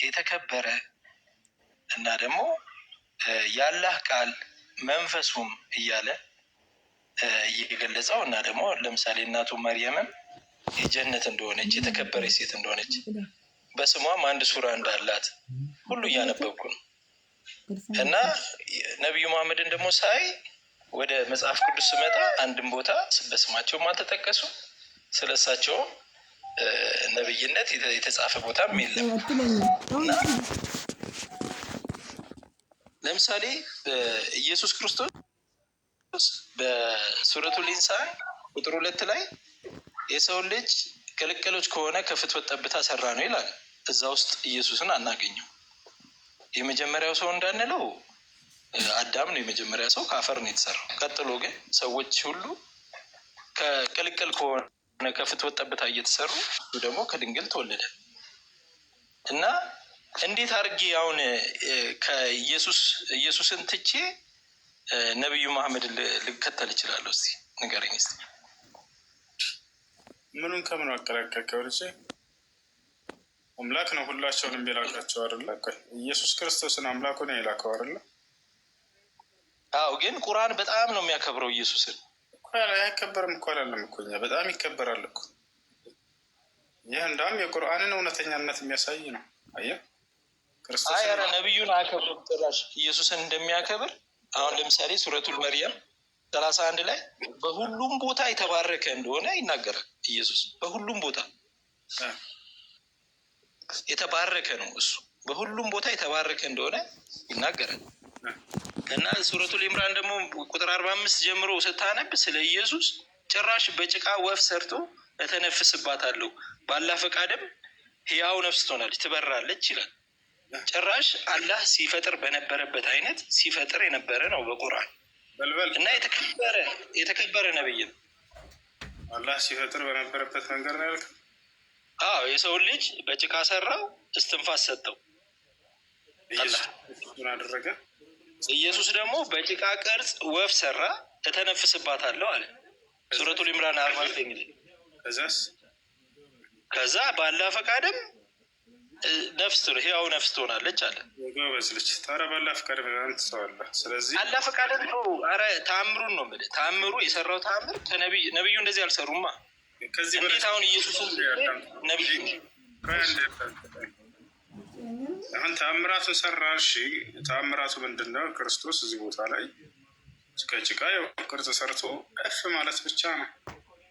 የተከበረ እና ደግሞ የአላህ ቃል መንፈሱም እያለ እየገለጸው እና ደግሞ ለምሳሌ እናቱ መርየምም የጀነት እንደሆነች የተከበረች ሴት እንደሆነች በስሟም አንድ ሱራ እንዳላት ሁሉ እያነበብኩ ነው። እና ነቢዩ መሐመድን ደግሞ ሳይ ወደ መጽሐፍ ቅዱስ ስመጣ አንድም ቦታ በስማቸውም አልተጠቀሱ፣ ስለሳቸው ነብይነት የተጻፈ ቦታም የለም። ለምሳሌ ኢየሱስ ክርስቶስ በሱረቱል ኢንሳን ቁጥር 2 ላይ የሰው ልጅ ቅልቅሎች ከሆነ ከፍትወት ጠብታ ሰራ ነው ይላል። እዛ ውስጥ ኢየሱስን አናገኘው። የመጀመሪያው ሰው እንዳንለው አዳም ነው የመጀመሪያ ሰው፣ ከአፈር ነው የተሰራው። ቀጥሎ ግን ሰዎች ሁሉ ከቅልቅል ከሆነ ከፍትወት ጠብታ እየተሰሩ ደግሞ ከድንግል ተወለደ እና እንዴት አድርጌ አሁን ኢየሱስን ትቼ ነብዩ መሐመድ ልከተል እችላለሁ? እስቲ ንገረኝ። እስቲ ምኑን ከምን አቀላቀልከው? ልጅ አምላክ ነው ሁላቸውንም የላካቸው አይደለ? ኢየሱስ ክርስቶስን አምላኩ ነው የላከው አይደለ? አዎ፣ ግን ቁርአን በጣም ነው የሚያከብረው ኢየሱስን። አያከበርም እኮ አላለም እኮ እኛ በጣም ይከበራል እኮ። ይህ እንዳውም የቁርአንን እውነተኛነት የሚያሳይ ነው። አየህ ክርስቶስ ኧረ ነብዩን አያከብርም ጭራሽ ኢየሱስን እንደሚያከብር። አሁን ለምሳሌ ሱረቱል መርየም 31 ላይ በሁሉም ቦታ የተባረከ እንደሆነ ይናገራል። ኢየሱስ በሁሉም ቦታ የተባረከ ነው። እሱ በሁሉም ቦታ የተባረከ እንደሆነ ይናገራል። እና ሱረቱል ኢምራን ደግሞ ቁጥር 45 ጀምሮ ስታነብ ስለ ኢየሱስ ጭራሽ በጭቃ ወፍ ሰርቶ እተነፍስባታለሁ ባላህ ፈቃድም ሕያው ነፍስ ትሆናለች ትበራለች ይላል። ጭራሽ አላህ ሲፈጥር በነበረበት አይነት ሲፈጥር የነበረ ነው በቁርአን እና የተከበረ ነብይ ነው። አላህ ሲፈጥር በነበረበት መንገድ ነው ያልከው? አዎ፣ የሰው ልጅ በጭቃ ሰራው፣ እስትንፋስ ሰጠው። ምን አደረገ? ኢየሱስ ደግሞ በጭቃ ቅርጽ ወፍ ሰራ እተነፍስባታለሁ አለ ሱረቱል ኢምራን 49 ላይ። ከዛ ባላህ ፈቃድም ነፍስ ሕያው ነፍስ ትሆናለች አለ። ጎበዝ ልጅ። ታዲያ ባላህ ፈቃድ አንተ ሰው አለ። ስለዚህ አላህ ፈቃድ ነው። ኧረ ተአምሩን ነው የምልህ። ተአምሩ የሰራው ተአምር ነብዩ እንደዚህ አልሰሩማ። ከዚህ እንዴት አሁን ኢየሱስን ነብዩ አሁን ተአምራቱን ሰራ? እሺ ተአምራቱ ምንድን ነው? ክርስቶስ እዚህ ቦታ ላይ ከጭቃ ቅርጽ ሰርቶ እፍ ማለት ብቻ ነው።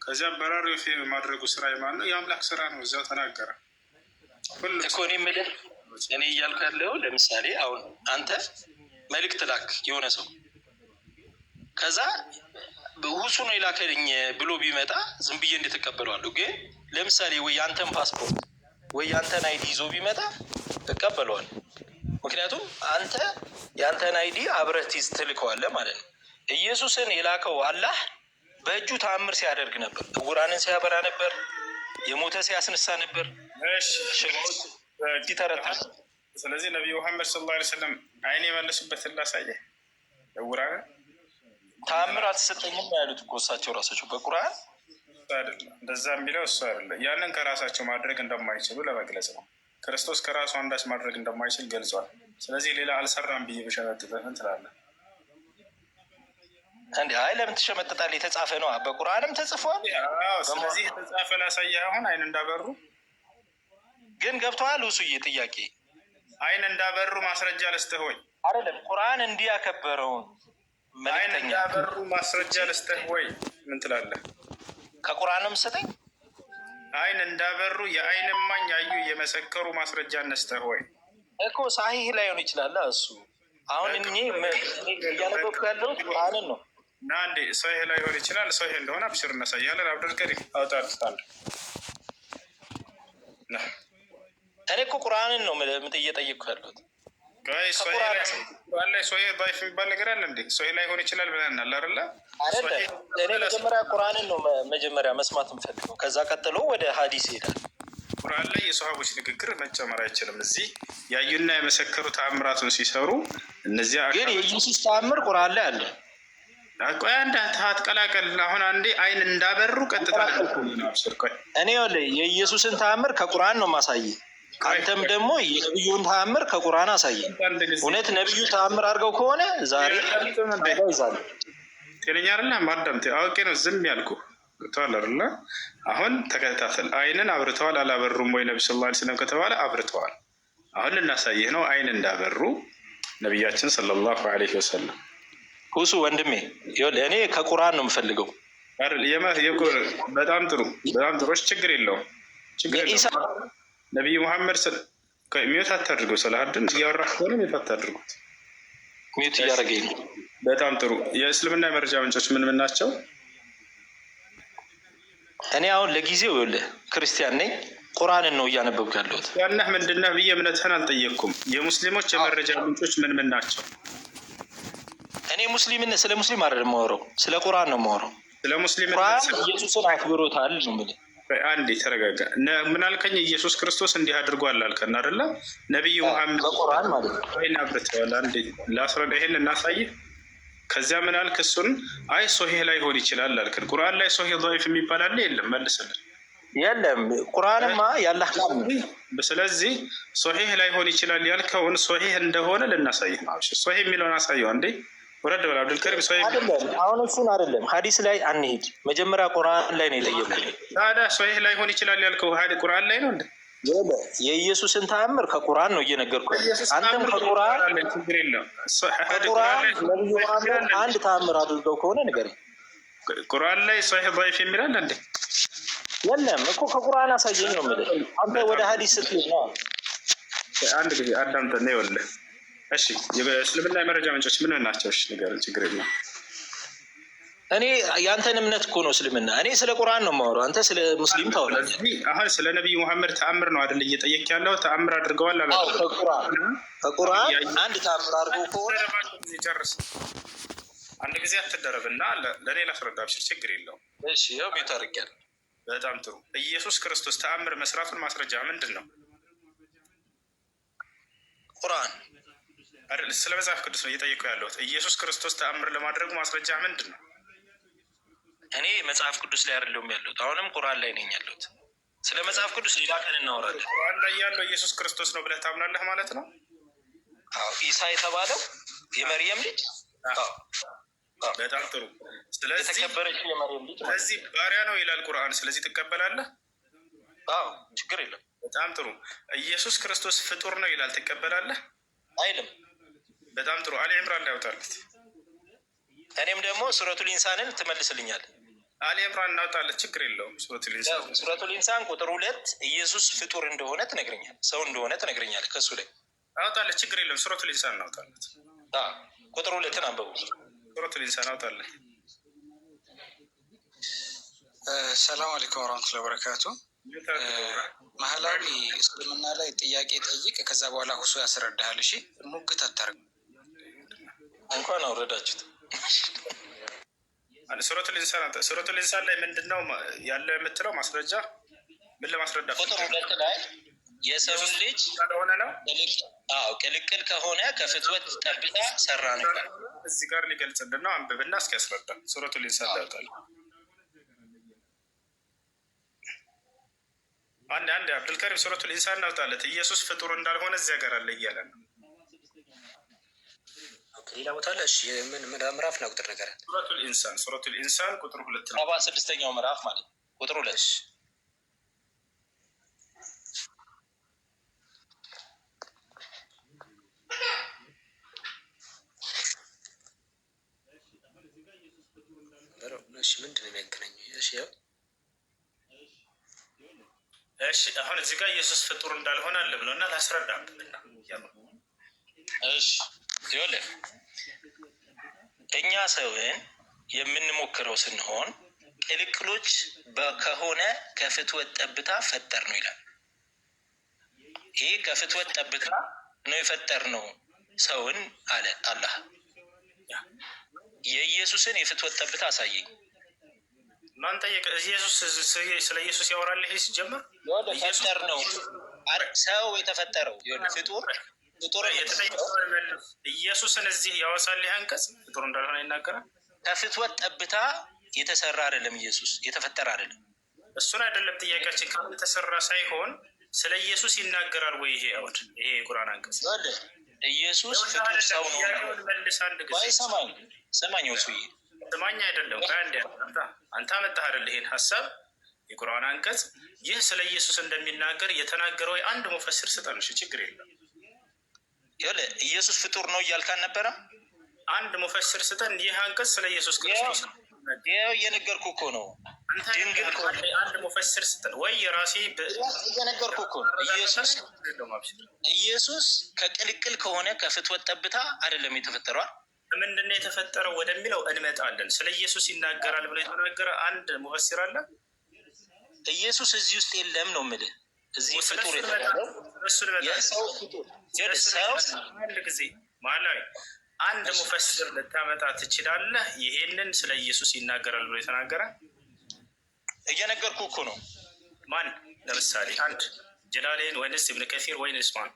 ከዚያ በራሪ ወፍ ማድረጉ ስራ የማን ነው? የአምላክ ስራ ነው። እዚያው ተናገረ እኮ። እኔ እያልኩ ያለው ለምሳሌ አሁን አንተ መልእክት ላክ የሆነ ሰው፣ ከዛ ሁሱ ነው የላከልኝ ብሎ ቢመጣ ዝም ብዬ እንዴት እቀበለዋለሁ? ግን ለምሳሌ ወይ ያንተን ፓስፖርት ወይ ያንተን አይዲ ይዞ ቢመጣ እቀበለዋለሁ። ምክንያቱም አንተ ያንተን አይዲ አብረህ ትልከዋለህ ማለት ነው። ኢየሱስን የላከው አላህ በእጁ ተአምር ሲያደርግ ነበር። ዕውራንን ሲያበራ ነበር። የሞተ ሲያስነሳ ነበር። ሽባዎች ሲተረታ። ስለዚህ ነቢዩ መሐመድ ሰለላሁ ዐለይሂ ወሰለም አይን የመለሱበትን ላሳየህ። ዕውራንን ተአምር አልተሰጠኝም ያሉት እኮ እሳቸው ራሳቸው በቁርአን አይደለም። እንደዛ የሚለው እሱ አይደለም። ያንን ከራሳቸው ማድረግ እንደማይችሉ ለመግለጽ ነው። ክርስቶስ ከራሱ አንዳች ማድረግ እንደማይችል ገልጿል። ስለዚህ ሌላ አልሰራም ብዬ ብሸመጥጥህ ትላለህ እንዴ? አይ ለምን ትሸመጥጣለህ? የተጻፈ ነው፣ በቁርአንም ተጽፏል። ስለዚህ የተጻፈ ላሳየህ። አሁን አይን እንዳበሩ ግን ገብቶሃል? ውሱዬ ጥያቄ አይን እንዳበሩ ማስረጃ ልስጥህ ወይ? አይደለም ቁርአን እንዲህ ያከበረውን አይን እንዳበሩ ማስረጃ ልስጥህ ወይ? ምን ትላለህ? ከቁርአን ነው የምትሰጠኝ? አይን እንዳበሩ የአይን እማኝ ያዩ የመሰከሩ ማስረጃ ነስተህ ወይ እኮ ሳሂህ ላይሆን ይችላል። እሱ አሁን እኔ እያነበብኩ ያለው ቁርአንን ነው። እና አንዴ ሳሂህ ላይሆን ይችላል። ሳሂህ እንደሆነ አብሽር እናሳያለን። አብዱልከሪም አውጣልታል። እኔ እኮ ቁርአንን ነው እየጠየቅኩ ያለሁት። ሶሂህ ዳይፍ የሚባል ነገር አለ እንዴ? ሶሂህ ላይሆን ይችላል ብለናል አይደለ? እኔ መጀመሪያ ቁርአንን ነው መጀመሪያ መስማት የምፈልገው። ከዛ ቀጥሎ ወደ ሀዲስ ይሄዳል። ቁርአን ላይ የሰሃቦች ንግግር መጨመር አይችልም። እዚህ ያዩና የመሰከሩ ተአምራቱን ሲሰሩ እነዚያ ግን የኢየሱስ ተአምር ቁርአን ላይ አለ። ቆይ አንድ አትቀላቀል። አሁን አንዴ አይን እንዳበሩ ቀጥታ እኔ የኢየሱስን ተአምር ከቁርአን ነው ማሳየ። አንተም ደግሞ የነቢዩን ተአምር ከቁርአን አሳየኝ። እውነት ነቢዩ ተአምር አድርገው ከሆነ ዛሬ ይዛሉ። ጤነኛ አይደለም። አዳምጥ። አውቄ ነው ዝም ያልኩ ተዋል አይደለ? አሁን ተከታተል። አይንን አብርተዋል አላበሩም ወይ ነቢ ስ ላ ስለም ከተባለ አብርተዋል። አሁን ልናሳይህ ነው አይን እንዳበሩ ነቢያችን ሰለላሁ ዐለይሂ ወሰለም። ሁሱ ወንድሜ እኔ ከቁርአን ነው የምፈልገው። በጣም ጥሩ በጣም ጥሩ። ችግር የለውም ነቢዩ ሙሐመድ ሚዩት አታድርገው። ሰላሀድን እያወራህ ከሆነ ሚዩት አታድርጉት። ሚዩት እያደረገኝ ነው። በጣም ጥሩ። የእስልምና የመረጃ ምንጮች ምን ምን ናቸው? እኔ አሁን ለጊዜው ይኸውልህ ክርስቲያን ነኝ። ቁርአንን ነው እያነበብኩ ያለሁት። ያነህ ምንድነህ ብዬ እምነትህን አልጠየቅኩም። የሙስሊሞች የመረጃ ምንጮች ምን ምን ናቸው? እኔ ስለ ሙስሊም አይደለም የማወራው፣ ስለ ቁርአን ነው የማወራው። ስለ ሙስሊም ቁርአን ኢየሱስን አክብሮታል ነው የምልህ። አንዴ ተረጋጋ። ምን አልከኝ? ኢየሱስ ክርስቶስ እንዲህ አድርጓል አልከን አይደለ? ነቢዩ መሐመድ በቁርአን ማለት ነው አይን አብርተዋል። አንዴ ላስረዳ፣ ይሄን እናሳይህ። ከዚያ ምን አልክ? እሱን አይ ሶሂህ ላይ ሆን ይችላል አልከን። ቁርአን ላይ ሶሂህ ضعيف የሚባል አለ? የለም። መልስልን። የለም። ቁርአንማ ያላህ ቃል ነው። ስለዚህ ሶሂህ ላይ ሆን ይችላል ያልከውን ሶሂህ እንደሆነ ልናሳይህ ነው። ሶሂህ የሚለውን አሳየው። አንዴ ወረድ በል አብዱልከሪም። ሶሂህ አይደለም። አሁን እሱን አይደለም፣ ሀዲስ ላይ አንሂድ። መጀመሪያ ቁርአን ላይ ነው የጠየቁት። ታዲያ ሶሂህ ላይ ሆን ይችላል ያልከው ቁርአን ላይ ነው እንዴ? የኢየሱስን ተአምር ከቁርአን ነው እየነገርኩህ። አንተም ከቁርአን ነብዩ መሐመድ አንድ ተአምር አድርገው ከሆነ ንገረኝ። ቁርአን ላይ ሶሂህ ضعيف የሚላል እንዴ? የለም እኮ ከቁርአን አሳየኝ ነው የምልህ። አንተ ወደ ሀዲስ ስትሄድ ነው። አንድ ጊዜ አዳምጠን ነው ይኸውልህ። እሺ የእስልምና የመረጃ ምንጮች ምን ናቸው? እሺ ንገረን። ችግር የለም። እኔ ያንተን እምነት እኮ ነው እስልምና። እኔ ስለ ቁርአን ነው የማወራው፣ አንተ ስለ ሙስሊም ታወራለህ። አሁን ስለ ነቢዩ መሐመድ ተአምር ነው አይደል እየጠየቅ ያለው? ተአምር አድርገዋል አለ? ከቁርአን አንድ ተአምር አድርገው ከሆነ ጨርስ። አንድ ጊዜ አትደረብና ለእኔ ላስረዳ። ብሽር ችግር የለውም። እሺ ያው ቤት አድርጌያለሁ። በጣም ጥሩ። ኢየሱስ ክርስቶስ ተአምር መስራቱን ማስረጃ ምንድን ነው? ቁርአን አይደል? ስለ መጽሐፍ ቅዱስ ነው እየጠየቁ ያለሁት። ኢየሱስ ክርስቶስ ተአምር ለማድረጉ ማስረጃ ምንድን ነው? እኔ መጽሐፍ ቅዱስ ላይ አይደለሁም ያለሁት፣ አሁንም ቁርአን ላይ ነኝ ያለሁት። ስለ መጽሐፍ ቅዱስ ሌላ ቀን እናወራለን። ቁርአን ላይ ያለው ኢየሱስ ክርስቶስ ነው ብለህ ታምናለህ ማለት ነው? አዎ፣ ኢሳ የተባለው የመርየም ልጅ። በጣም ጥሩ። ስለዚህ የተከበረችው የመርየም ልጅ። ስለዚህ ባሪያ ነው ይላል ቁርአን። ስለዚህ ትቀበላለህ? አዎ፣ ችግር የለም። በጣም ጥሩ። ኢየሱስ ክርስቶስ ፍጡር ነው ይላል። ትቀበላለህ? አይልም። በጣም ጥሩ። አሊ ኢምራን ላይ ያወጣለት። እኔም ደግሞ ሱረቱል ኢንሳንን ትመልስልኛለህ። አሊ ኢምራን እናውጣለት። ችግር የለውም። ሱረቱል ኢንሳን ቁጥር 2 ኢየሱስ ፍጡር እንደሆነ ትነግረኛለህ፣ ሰው እንደሆነ ትነግረኛለህ። ከሱ ላይ አውጣለት። ችግር የለውም። ሱረቱል ኢንሳን እናውጣለት። ቁጥር 2ን አንብቡ። ሱረቱል ኢንሳን አውጣለት። ሰላም አለይኩም ወራህመቱላሂ ወበረካቱ። ማህላዊ እስልምና ላይ ጥያቄ ጠይቅ፣ ከዛ በኋላ ሁሱ ያስረዳሃል። እሺ ሙግት አታርግ። እንኳን አውረዳችሁት። ሱረቱል ኢንሳን ላይ ምንድነው ያለ የምትለው ማስረጃ? ምን ለማስረዳት? ቁጥር 2 ላይ የሰውን ልጅ ስለሆነ ነው። ቅልቅል ከሆነ ከፍትወት ጠብታ ሰራ ነው። እዚህ ጋር ሊገልጽልን ነው። አንብብና እስኪ ያስረዳ። ሱረቱል ኢንሳን ያውጣል። አንድ አብዱልከሪም ሱረቱል ኢንሳን እናውጣለት። ኢየሱስ ፍጡር እንዳልሆነ እዚያ ጋር አለ እያለ ነው። ሌላ ቦታ አለ። እሺ ምን ምዕራፍ ነው? ቁጥር ነገር ሱረቱል ኢንሳን ቁጥር 2 ነው። 76ኛው ምዕራፍ ማለት ቁጥር 2። እሺ ምንድን ነው የሚያገናኘው? እሺ አሁን እዚህ ጋር ኢየሱስ ፍጡር እንዳልሆነ አለ ብለውና ላስረዳ። እሺ ይኸውልህ እኛ ሰውን የምንሞክረው ስንሆን ቅልቅሎች ከሆነ ከፍትወት ጠብታ ፈጠር ነው ይላል። ይሄ ከፍትወት ጠብታ ነው የፈጠር ነው ሰውን አለ አላህ። የኢየሱስን የፍትወት ጠብታ አሳየኝ። እናንተ ኢየሱስ ስለ ኢየሱስ ያወራል። ይሄ ሲጀምር ፈጠር ነው ሰው የተፈጠረው ፍጡር ኢየሱስን እዚህ ያወሳል። ይህ አንቀጽ ፍጡር እንዳልሆነ ይናገራል። ከፍትወት ጠብታ የተሰራ አይደለም። ኢየሱስ የተፈጠረ አይደለም። እሱን አይደለም ጥያቄያችን። የተሰራ ሳይሆን ስለ ኢየሱስ ይናገራል ወይ? ይሄ አሁን ይሄ የቁርአን አንቀጽ ኢየሱስ ፍጡር ሰው ነው። መልስ አንድ ጊዜ ሰማኝ ወሱዬ ስማኝ አይደለም ከአንድ አንተ አመጣህ አይደል ይሄን ሀሳብ የቁርአን አንቀጽ ይህ ስለ ኢየሱስ እንደሚናገር የተናገረው አንድ ሙፈስር ስጠን። እሺ ችግር የለም። ኢየሱስ ፍጡር ነው እያልካን ነበረ። አንድ ሙፈስር ስጠን። ይህ አንቀጽ ስለ ኢየሱስ ክርስቶስ ነው። ይኸው እየነገርኩህ እኮ ነው። ድንግል አንድ ሙፈስር ስጠን ወይ የራሴ እየነገርኩህ እኮ ነው። ኢየሱስ ከቅልቅል ከሆነ ከፍትወት ጠብታ አይደለም የተፈጠረዋል። ምንድን ነው የተፈጠረው ወደሚለው እንመጣለን። ስለ ኢየሱስ ይናገራል ብሎ የተናገረ አንድ ሙፈስር አለ? ኢየሱስ እዚህ ውስጥ የለም ነው የምልህ። እዚህ ፍጡር የተባለው የሰው ፍጡር አንድ ጊዜ ማላዊ አንድ ሙፈስር ልታመጣ ትችላለህ? ይሄንን ስለ ኢየሱስ ይናገራል ብሎ የተናገረ እየነገርኩህ እኮ ነው። ማን? ለምሳሌ አንድ ጀላሌን ወይንስ ኢብኑ ከሲር ወይንስ ማን?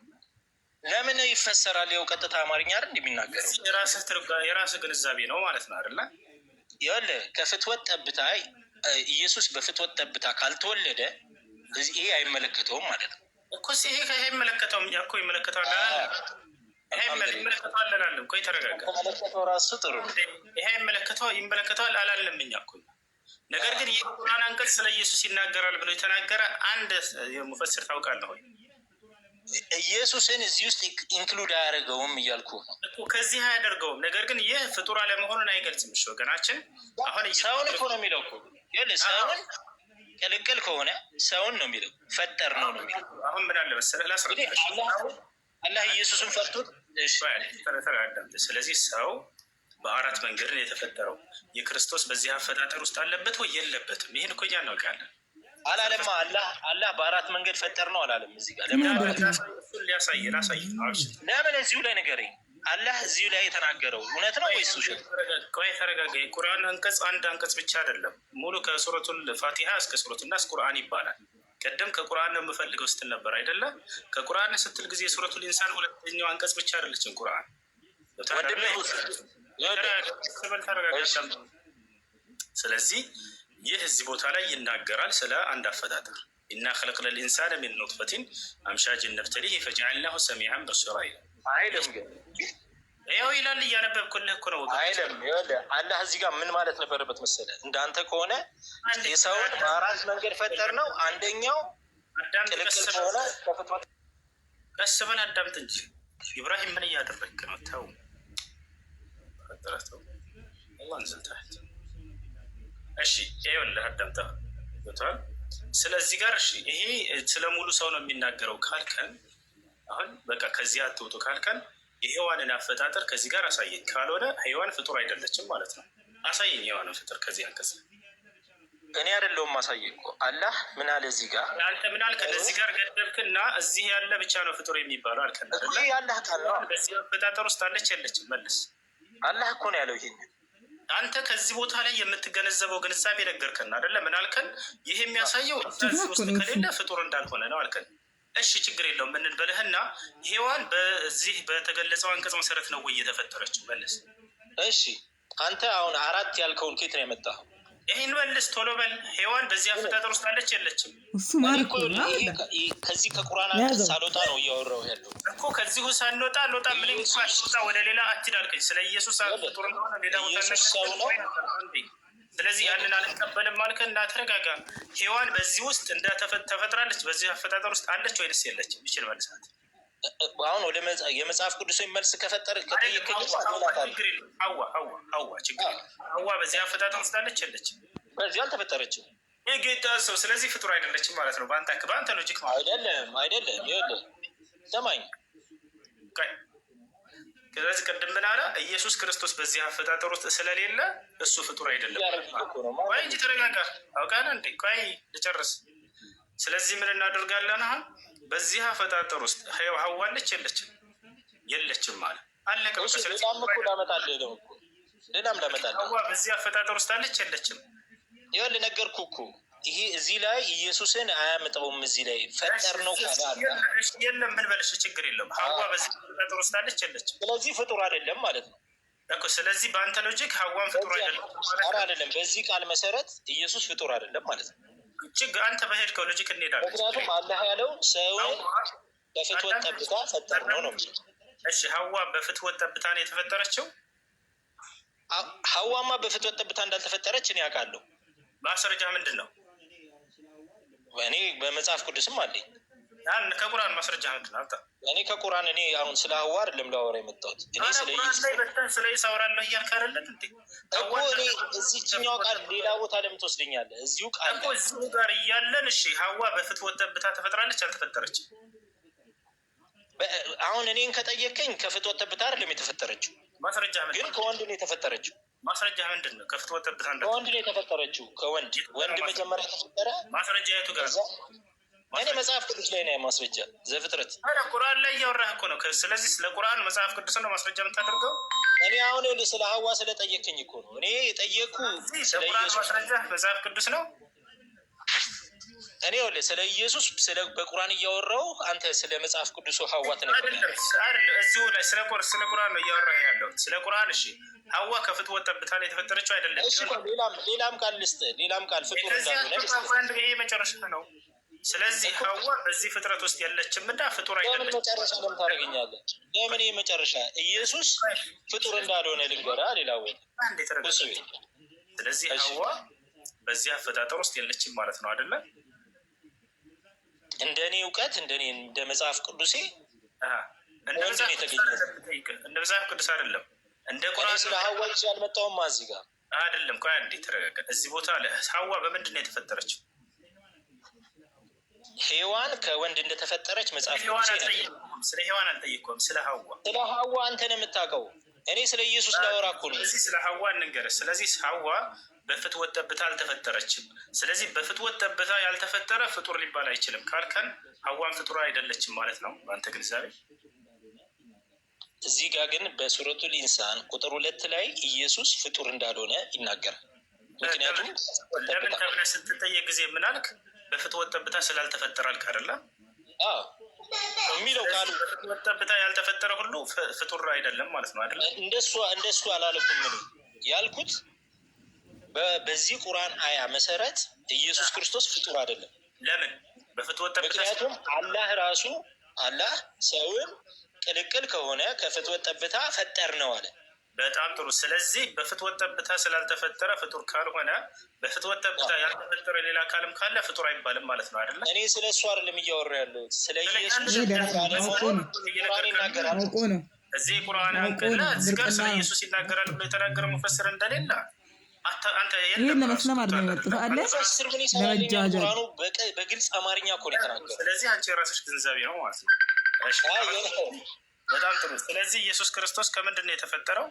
ለምን ይፈሰራል? ያው ቀጥታ አማርኛ አይደል እንደሚናገረው የራስህ ግንዛቤ ነው ማለት ነው አይደለ? ይኸውልህ ከፍትወት ጠብታ ኢየሱስ በፍትወት ጠብታ ካልተወለደ ይሄ አይመለከተውም ማለት ነው እኮ። ይሄ አይመለከተውም። እኛ እኮ ይመለከተዋል አላለም። ይሄ ይመለከተዋል አላለም እኮ። ተረጋጋ። ይመለከተው ራሱ ጥሩ። ይሄ ይመለከተዋል አላለም እኛ እኮ። ነገር ግን ይህ ቁርአን አንቀጽ ስለ ኢየሱስ ይናገራል ብሎ የተናገረ አንድ ሙፈስር ታውቃለህ ወይ? ኢየሱስን እዚህ ውስጥ ኢንክሉድ አያደርገውም እያልኩ ነው እኮ። ከዚህ አያደርገውም። ነገር ግን ይህ ፍጡር አለመሆኑን አይገልጽም። እሺ ወገናችን፣ አሁን ሰውን እኮ ነው የሚለው እኮ። ሰውን ቅልቅል ከሆነ ሰውን ነው የሚለው፣ ፈጠር ነው ነው የሚለው። አሁን ምን አለ መሰለህ ላስረዳሽ። አላህ ኢየሱስን ፈርቶት። ስለዚህ ሰው በአራት መንገድ ነው የተፈጠረው። የክርስቶስ በዚህ አፈጣጠር ውስጥ አለበት ወይ የለበትም? ይህን እኮ እኛ እናውቃለን። አላለማ አላህ በአራት መንገድ ፈጠር ነው አላለም። እዚህ ጋር ላሳይ ለምን እዚሁ ላይ ንገረኝ። አላህ እዚሁ ላይ የተናገረው እውነት ነው ወይስ ውሸት? ቆይ ተረጋጋ። ቁርአን አንቀጽ አንድ አንቀጽ ብቻ አይደለም፣ ሙሉ ከሱረቱል ፋቲሃ እስከ ሱረቱል ናስ ቁርአን ይባላል። ቀደም ከቁርአን ነው የምፈልገው ስትል ነበር አይደለ? ከቁርአን ስትል ጊዜ ሱረቱል ኢንሳን ሁለተኛው አንቀጽ ብቻ አይደለችም ቁርአን። ስለዚህ ይህ እዚህ ቦታ ላይ ይናገራል ስለ አንድ አፈጣጠር። ኢና ኸለቅነል ኢንሳነ ሚን ኑጥፈቲን አምሻጅን ነብተሊሂ ፈጀዐልናሁ ሰሚዐን በሲራ ይላል አይልም? ግን ይኸው ይላል። እያነበብኩልህ እኮ ነው። አይልም? ይኸውልህ አላህ እዚህ ጋር ምን ማለት ነበረበት መሰለህ? እንዳንተ ከሆነ የሰውን በአራት መንገድ ፈጠር ነው። አንደኛው ቅልቅል ከሆነ ቀስ በል አዳምጥ እንጂ ኢብራሂም፣ ምን እያደረግክ ነው? ተው ፈጠረተው አላህ እንዝልታህት። እሺ ይኸውልህ አዳምጣ ቦታል። ስለዚህ ጋር እሺ ይሄ ስለ ሙሉ ሰው ነው የሚናገረው ካልከን፣ አሁን በቃ ከዚህ አትውጡ ካልከን የሔዋንን አፈጣጠር ከዚህ ጋር አሳየኝ። ካልሆነ ሔዋን ፍጡር አይደለችም ማለት ነው። አሳየኝ የሔዋንን ፍጡር ከዚህ አንቀጽ። እኔ አይደለሁም ማሳየኝ እኮ አላህ ምን አለ እዚህ ጋር? አንተ ምን አልክ? እዚህ ጋር ገደብክና እዚህ ያለ ብቻ ነው ፍጡር የሚባለው አልከን አይደል? ይሄ አላህ ቃል ነው። በዚህ አፈጣጠር ውስጥ አለች የለችም? መልስ። አላህ እኮ ነው ያለው ይሄን። አንተ ከዚህ ቦታ ላይ የምትገነዘበው ግንዛቤ ነገርከን አይደለ? ምን አልከን? ይሄ የሚያሳየው እዚህ ውስጥ ከሌለ ፍጡር እንዳልሆነ ነው አልከን። እሺ ችግር የለውም ምን በልህና ሔዋን በዚህ በተገለጸው አንቀጽ መሰረት ነው ወይ የተፈጠረችው? መልስ። እሺ አንተ አሁን አራት ያልከውን ኬት ነው የመጣው? ይህን መልስ ቶሎ በል። ሔዋን በዚህ አፈጣጠር ውስጥ አለች የለችም? ከዚህ ከቁርአን አንቀጽ ሳልወጣ ነው እያወራሁ ያለው እኮ። ከዚሁ ሳንወጣ ምንም ሳንወጣ ወደ ሌላ አትሂድ አልከኝ። ስለ ኢየሱስ ፍጡር እንደሆነ ሌላ ቦታ። ስለዚህ ያንን አልቀበልም አልከን እና ተረጋጋ። ሔዋን በዚህ ውስጥ ተፈጥራለች፣ በዚህ አፈጣጠር ውስጥ አለች ወይንስ የለችም? ይችል መልሳት። አሁን ወደ የመጽሐፍ ቅዱስ መልስ ከፈጠር ከጠየቀኝ ሐዋ ችግር ሐዋ በዚህ አፈጣጠር ውስጥ አለች የለችም? በዚህ አልተፈጠረችም። የጌታ ሰው ስለዚህ ፍጡር አይደለችም ማለት ነው በአንተ ሎጂክ ነው። አይደለም ይኸውልህ ሰማኝ። ስለዚህ ቅድም ምን አለ? ኢየሱስ ክርስቶስ በዚህ አፈጣጠር ውስጥ ስለሌለ እሱ ፍጡር አይደለም። ቆይ እንጂ ተረጋጋ። አውቃለህ እንዴ? ቆይ ልጨርስ። ስለዚህ ምን እናደርጋለን? አሁን በዚህ አፈጣጠር ውስጥ ሐዋ አለች የለችም? የለችም ማለት አለቀ። ሌላም ላመጣልህ። ሐዋ በዚህ አፈጣጠር ውስጥ አለች የለችም? ይኸውልህ ነገርኩህ እኮ። ይሄ እዚህ ላይ ኢየሱስን አያመጣውም። እዚህ ላይ ፈጠር ነው ካለ የለም ምን በልሽ ችግር የለም። ሐዋ በዚህ ፍጡር ውስጥ አለች የለችም? ስለዚህ ፍጡር አይደለም ማለት ነው እኮ። ስለዚህ በአንተ ሎጂክ ሐዋን ፍጡር አይደለም ማለት አይደለም። በዚህ ቃል መሰረት ኢየሱስ ፍጡር አይደለም ማለት ነው። አንተ በሄድከው ሎጂክ እንሄዳለን። ምክንያቱም አላህ ያለው ሰውን በፍትወት ጠብታ ፈጠር ነው። እሺ ሀዋ በፍትወት ጠብታ ነው የተፈጠረችው? ሀዋማ በፍትወት ጠብታ እንዳልተፈጠረች እኔ አውቃለሁ። ማስረጃ ምንድን ነው? እኔ በመጽሐፍ ቅዱስም አለኝ። ከቁርአን ማስረጃ ምንድን ነው? እኔ ከቁርአን እኔ አሁን ስለ ሀዋ አይደለም ላወራ የመጣሁት። እኔ ስለ ኢሳ አወራለሁ እያልክ አይደለም እንዴ? እኮ እኔ እዚህኛው ቃል ሌላ ቦታ ለምን ትወስደኛለህ? እዚሁ ቃል እኮ እዚሁ ጋር እያለን እሺ ሀዋ በፍትወት ጠብታ ተፈጥራለች አልተፈጠረችም? አሁን እኔን ከጠየቀኝ ከፍትወት ጠብታ አይደለም የተፈጠረችው። ማስረጃ ግን ከወንድ ነው የተፈጠረችው። ማስረጃ ምንድን ነው? ከፍትወት ጠብታ ከወንድ ነው የተፈጠረችው። ከወንድ ወንድ መጀመሪያ ተፈጠረ። ማስረጃ የቱ ጋር? እኔ መጽሐፍ ቅዱስ ላይ ነው ማስረጃ። ዘፍጥረት ቁርአን ላይ እያወራህ እኮ ነው። ስለዚህ ስለ ቁርአን መጽሐፍ ቅዱስ ነው ማስረጃ የምታደርገው። እኔ አሁን ስለ ሀዋ ስለጠየቀኝ እኮ ነው እኔ የጠየቁ። ስለ ቁርአን ማስረጃ መጽሐፍ ቅዱስ ነው። እኔ ስለ ኢየሱስ በቁርአን እያወራው፣ አንተ ስለ መጽሐፍ ቅዱስ ሀዋ ትነግረኛለህ። እዚሁ ላይ ስለ ቁርአን ነው እያወራህ ያለው። ስለ ቁርአን እሺ ሀዋ ከፍትወት ጠብታ ላይ የተፈጠረችው አይደለም። እሺ ሌላም ቃል ልስጥ። ሌላም ቃል ፍጡር እንዳልሆነ ይሄ መጨረሻ ነው። ስለዚህ ሀዋ በዚህ ፍጥረት ውስጥ የለችም እና ፍጡር አይደለም። ለምን መጨረሻ ለምን ታደርገኛለህ? ለምን ይሄ መጨረሻ ኢየሱስ ፍጡር እንዳልሆነ ልንገርህ። ሌላው ስለዚህ ሀዋ በዚህ አፈጣጠር ውስጥ የለችም ማለት ነው አይደለ? እንደኔ እውቀት እንደ መጽሐፍ ቅዱሴ እንደ መጽሐፍ ቅዱስ አይደለም። እንደ ቁርአን ስለ ሀዋ ይዤ አልመጣሁም። እዚህ ጋር አይደለም። ቆይ አንዴ ተረጋጋ። እዚህ ቦታ ላይ ሀዋ በምንድን ነው የተፈጠረችው? ሔዋን ከወንድ እንደተፈጠረች መጽሐፍ ቅዱስ ነው። ስለ ሔዋን አልጠየቅኩም። ስለ ሀዋ አንተ ነው የምታውቀው። እኔ ስለ ኢየሱስ ላወራ እኮ ነው። ስለ ሀዋ እንንገርህ። ስለዚህ ሀዋ በፍትወት ጠብታ አልተፈጠረችም። ስለዚህ በፍትወት ጠብታ ያልተፈጠረ ፍጡር ሊባል አይችልም ካልከን ሀዋን ፍጡር አይደለችም ማለት ነው በአንተ ግንዛቤ። እዚህ ጋር ግን በሱረቱል ኢንሳን ቁጥር 2 ላይ ኢየሱስ ፍጡር እንዳልሆነ ይናገራል። ምክንያቱም ለምን ተብለህ ስትጠየቅ ጊዜ ምን አልክ? በፍትወት ጠብታ ስላልተፈጠረ አልክ አይደለ? አዎ የሚለው ቃሉ በፍትወት ጠብታ ያልተፈጠረ ሁሉ ፍጡር አይደለም ማለት ነው አይደለ? እንደሱ አላለኩም። ምን ያልኩት በዚህ ቁርአን አያ መሰረት ኢየሱስ ክርስቶስ ፍጡር አይደለም። ለምን? በፍትወት ጠብታ ምክንያቱም አላህ ሰውን ቅልቅል ከሆነ ከፍትወት ጠብታ ፈጠር ነው አለ። በጣም ጥሩ። ስለዚህ በፍትወት ጠብታ ስላልተፈጠረ ፍጡር ካልሆነ በፍትወት ጠብታ ያልተፈጠረ ሌላ አካልም ካለ ፍጡር አይባልም ማለት ነው አይደለ? እኔ ስለ እሱ አይደለም እያወራ ያለሁት፣ ስለ ኢየሱስ ቁርአን ይናገራል ነው። እዚህ ቁርአን አንቀላ እዚህ ጋር ስለ ኢየሱስ ይናገራል ብሎ የተናገረ ሙፈስር እንደሌለ አንተ ለመስለም አይደለም የመጡት አለ ለመጃጃል ቁርአኑ በግልጽ አማርኛ እኮ ነው የተናገረው። ስለዚህ አንቺ የራስሽ ግንዛቤ ነው ማለት ነው። እሺ በጣም ጥሩ። ስለዚህ ኢየሱስ ክርስቶስ ከምንድን ነው የተፈጠረው?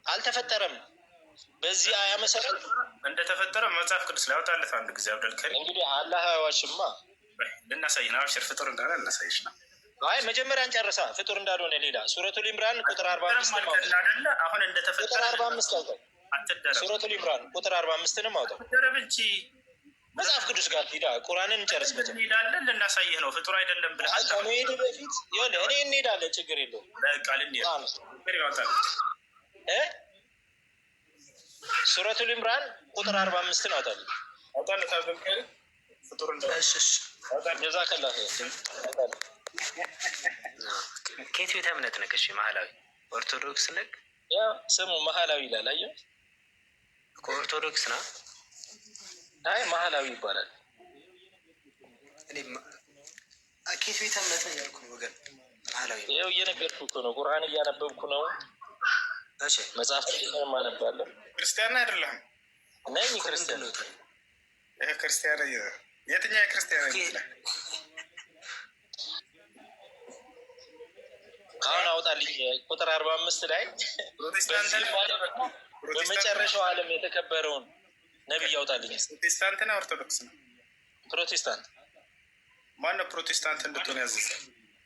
አልተፈጠረም። በዚህ አያ መሰረት እንደተፈጠረ መጽሐፍ ቅዱስ ላይ አውጣለት አንድ ጊዜ አብደልከሪም። እንግዲህ አላህ አይዋሽማ። ልናሳይ ነው። አብሽር ፍጡር እንዳለ ልናሳይሽ ነው። አይ መጀመሪያን ጨርሳ ፍጡር እንዳልሆነ ሌላ ሱረቱል ኢምራን ቁጥር 45 ነው አይደለ? አሁን እንደተፈጠረ ቁጥር 45 ነው። አትደረም። ሱረቱል ኢምራን ቁጥር 45 ነው አውጣው። ደረብንቺ መጽሐፍ ቅዱስ ጋር ሂዳ ቁርአንን እንጨርስ። እንሄዳለን ልናሳይህ ነው። ፍጡር አይደለም ብለሃል። ከመሄድ በፊት ይኸውልህ እኔ እንሄዳለን፣ ችግር የለውም። በቃ ልንሄድ ሱረቱል ኢምራን ቁጥር 45 ነው አውጣልኝ። አውጣለት አብደልከሪም ፍጡር እንደሽ ጀዛከላህ ከየት ቤተ እምነት ነህ? እሺ ማህላዊ ኦርቶዶክስ ነህ? ያ ስሙ ማህላዊ ይላል። አየህ እኮ ኦርቶዶክስ ና። አይ ማህላዊ ይባላል። እኔ ከየት ቤተ እምነት ነህ ያልኩህ ወገን ማህላዊ። ይኸው እየነገርኩህ እኮ ነው። ቁርአን እያነበብኩ ነው። እሺ መጽሐፍ ማነባለሁ። ክርስቲያን አይደለህም? ነኝ ክርስቲያን ነው። ይሄ ክርስቲያን የትኛው ክርስቲያን ነው? አሁን አውጣልኝ ቁጥር 45 ላይ በመጨረሻው ዓለም የተከበረውን ነብይ አውጣልኝ። ፕሮቴስታንት ነው ኦርቶዶክስ ነው? ፕሮቴስታንት። ማነው ፕሮቴስታንት እንድትሆን ያዘዘ?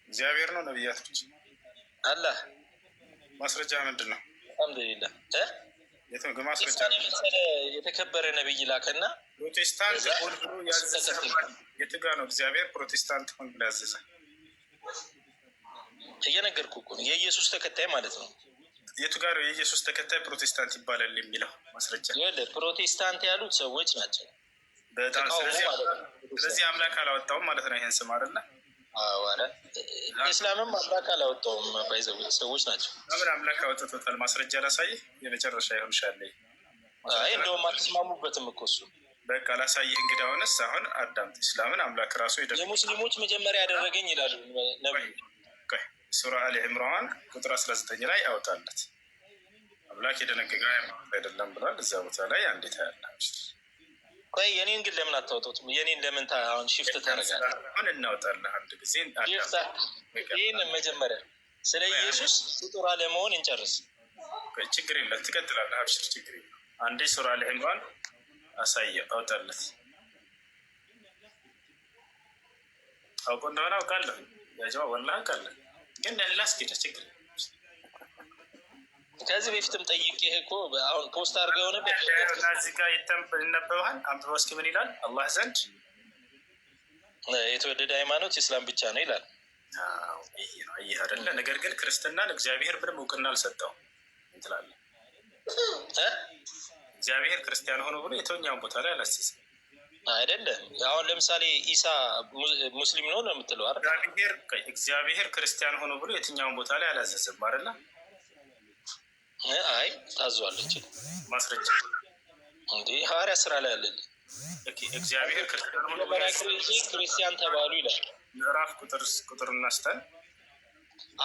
እግዚአብሔር ነው? ነብያቶች? አላህ። ማስረጃ ምንድን ነው? አልሐምዱሊላህ ማስረጃ የተከበረ ነብይ ላከና ፕሮቴስታንት ሆን ብሎ ያዘዘ የትጋ ነው? እግዚአብሔር ፕሮቴስታንት ሆን ብሎ ያዘዘ? እየነገርኩህ እኮ ነው። የኢየሱስ ተከታይ ማለት ነው። የቱ ጋር የኢየሱስ ተከታይ ፕሮቴስታንት ይባላል የሚለው ማስረጃ? ፕሮቴስታንት ያሉት ሰዎች ናቸው። በጣም ስለዚህ አምላክ አላወጣውም ማለት ነው ይሄን ስም አይደለ? እስላምም አምላክ አላወጣውም ባይዘው ሰዎች ናቸው። ምን አምላክ አወጥቶታል? ማስረጃ ላሳይ። የመጨረሻ ይሆንሻል። አይ እንደውም አትስማሙበትም እኮ እሱ። በቃ ላሳይህ። እንግዲህ አሁንስ አሁን አዳምጥ። እስላምን አምላክ ራሱ የሙስሊሞች መጀመሪያ ያደረገኝ ይላሉ ነብዩ። ሱራ አሊ ዕምራን ቁጥር 19 ላይ ያወጣለት አምላክ የደነገገ አይደለም ብሏል። እዛ ቦታ ላይ አንዴት ያለ ቆይ የኔን ግን ለምን አታወጡትም? የኔን ለምን አሁን ሽፍት ታደርጋለህ? አሁን እናወጣለን አንድ ጊዜ። ይህን መጀመሪያ ስለ ኢየሱስ ፍጡር አለመሆን እንጨርስ። ችግር የለም ትቀጥላለህ። አብሽር ችግር የለም። አንዴ ሱራ አሊ ዕምራን አሳየው አውጣለት። አውቆ እንደሆነ አውቃለሁ። ያጀባ ወላሂ አውቃለሁ፣ ግን ላስኬደ ችግር የለም። ከዚህ በፊትም ጠይቄህ እኮ አሁን ፖስት አድርገው ነበር። እዚህ ጋር ይነበባል። አንብበው እስኪ ምን ይላል? አላህ ዘንድ የተወደደ ሃይማኖት ኢስላም ብቻ ነው ይላል። ይህ አይደለ? ነገር ግን ክርስትናን እግዚአብሔር ምንም እውቅና አልሰጠውም እንትላለን። እግዚአብሔር ክርስቲያን ሆኖ ብሎ የትኛውን ቦታ ላይ አላስስም አይደለም። አሁን ለምሳሌ ኢሳ ሙስሊም ነው ነው የምትለው አይደል? እግዚአብሔር ክርስቲያን ሆኖ ብሎ የትኛውን ቦታ ላይ አላዘዘም አይደለ? አይ ታዟለች። ማስረጃ እንዴ ሐዋርያ ስራ ላይ አለልኝ። እግዚአብሔር ክርስቲያን ሆኖ ክርስቲያን ተባሉ ይላል። ምዕራፍ ቁጥር እናስተን።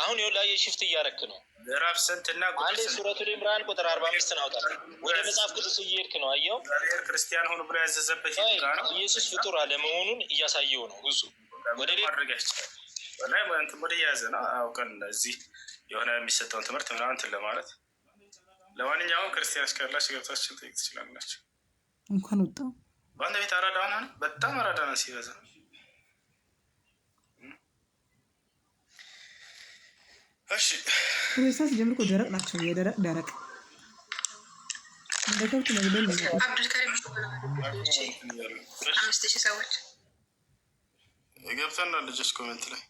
አሁን ይኸውልህ የሽፍት እያደረክ ነው። ምዕራፍ ስንትና አንዴ ሱረቱል ኢምራን ቁጥር 45 ነው። አውጣ ወደ መጽሐፍ ቅዱስ እየሄድክ ነው። አየው እግዚአብሔር ክርስቲያን ሆኖ ብሎ ያዘዘበት ይጋር ነው። ኢየሱስ ፍጡር አለመሆኑን እያሳየው ነው። እሱ ወደ ማድረግ አይችልም። ወላሂ ወንት ወደ ያዘ ነው። አውቀን እዚህ የሆነ የሚሰጠውን ትምህርት ምናምን እንትን ለማለት ለማንኛውም ክርስቲያኖች ካላችሁ ገብታችሁ ጠይቅ ትችላላችሁ። እንኳን ወጣው በአንድ ቤት አራዳ ሆና ነው። በጣም አራዳ ነው ሲበዛ። እሺ ፕሮቴስታንት ጀምሮ እኮ ደረቅ ናቸው። የደረቅ ደረቅ እንደ ከብት ነው ብለን ነው። አብዱልከሪም 5000 ሰዎች ገብተናል። ልጆች ኮሜንት ላይ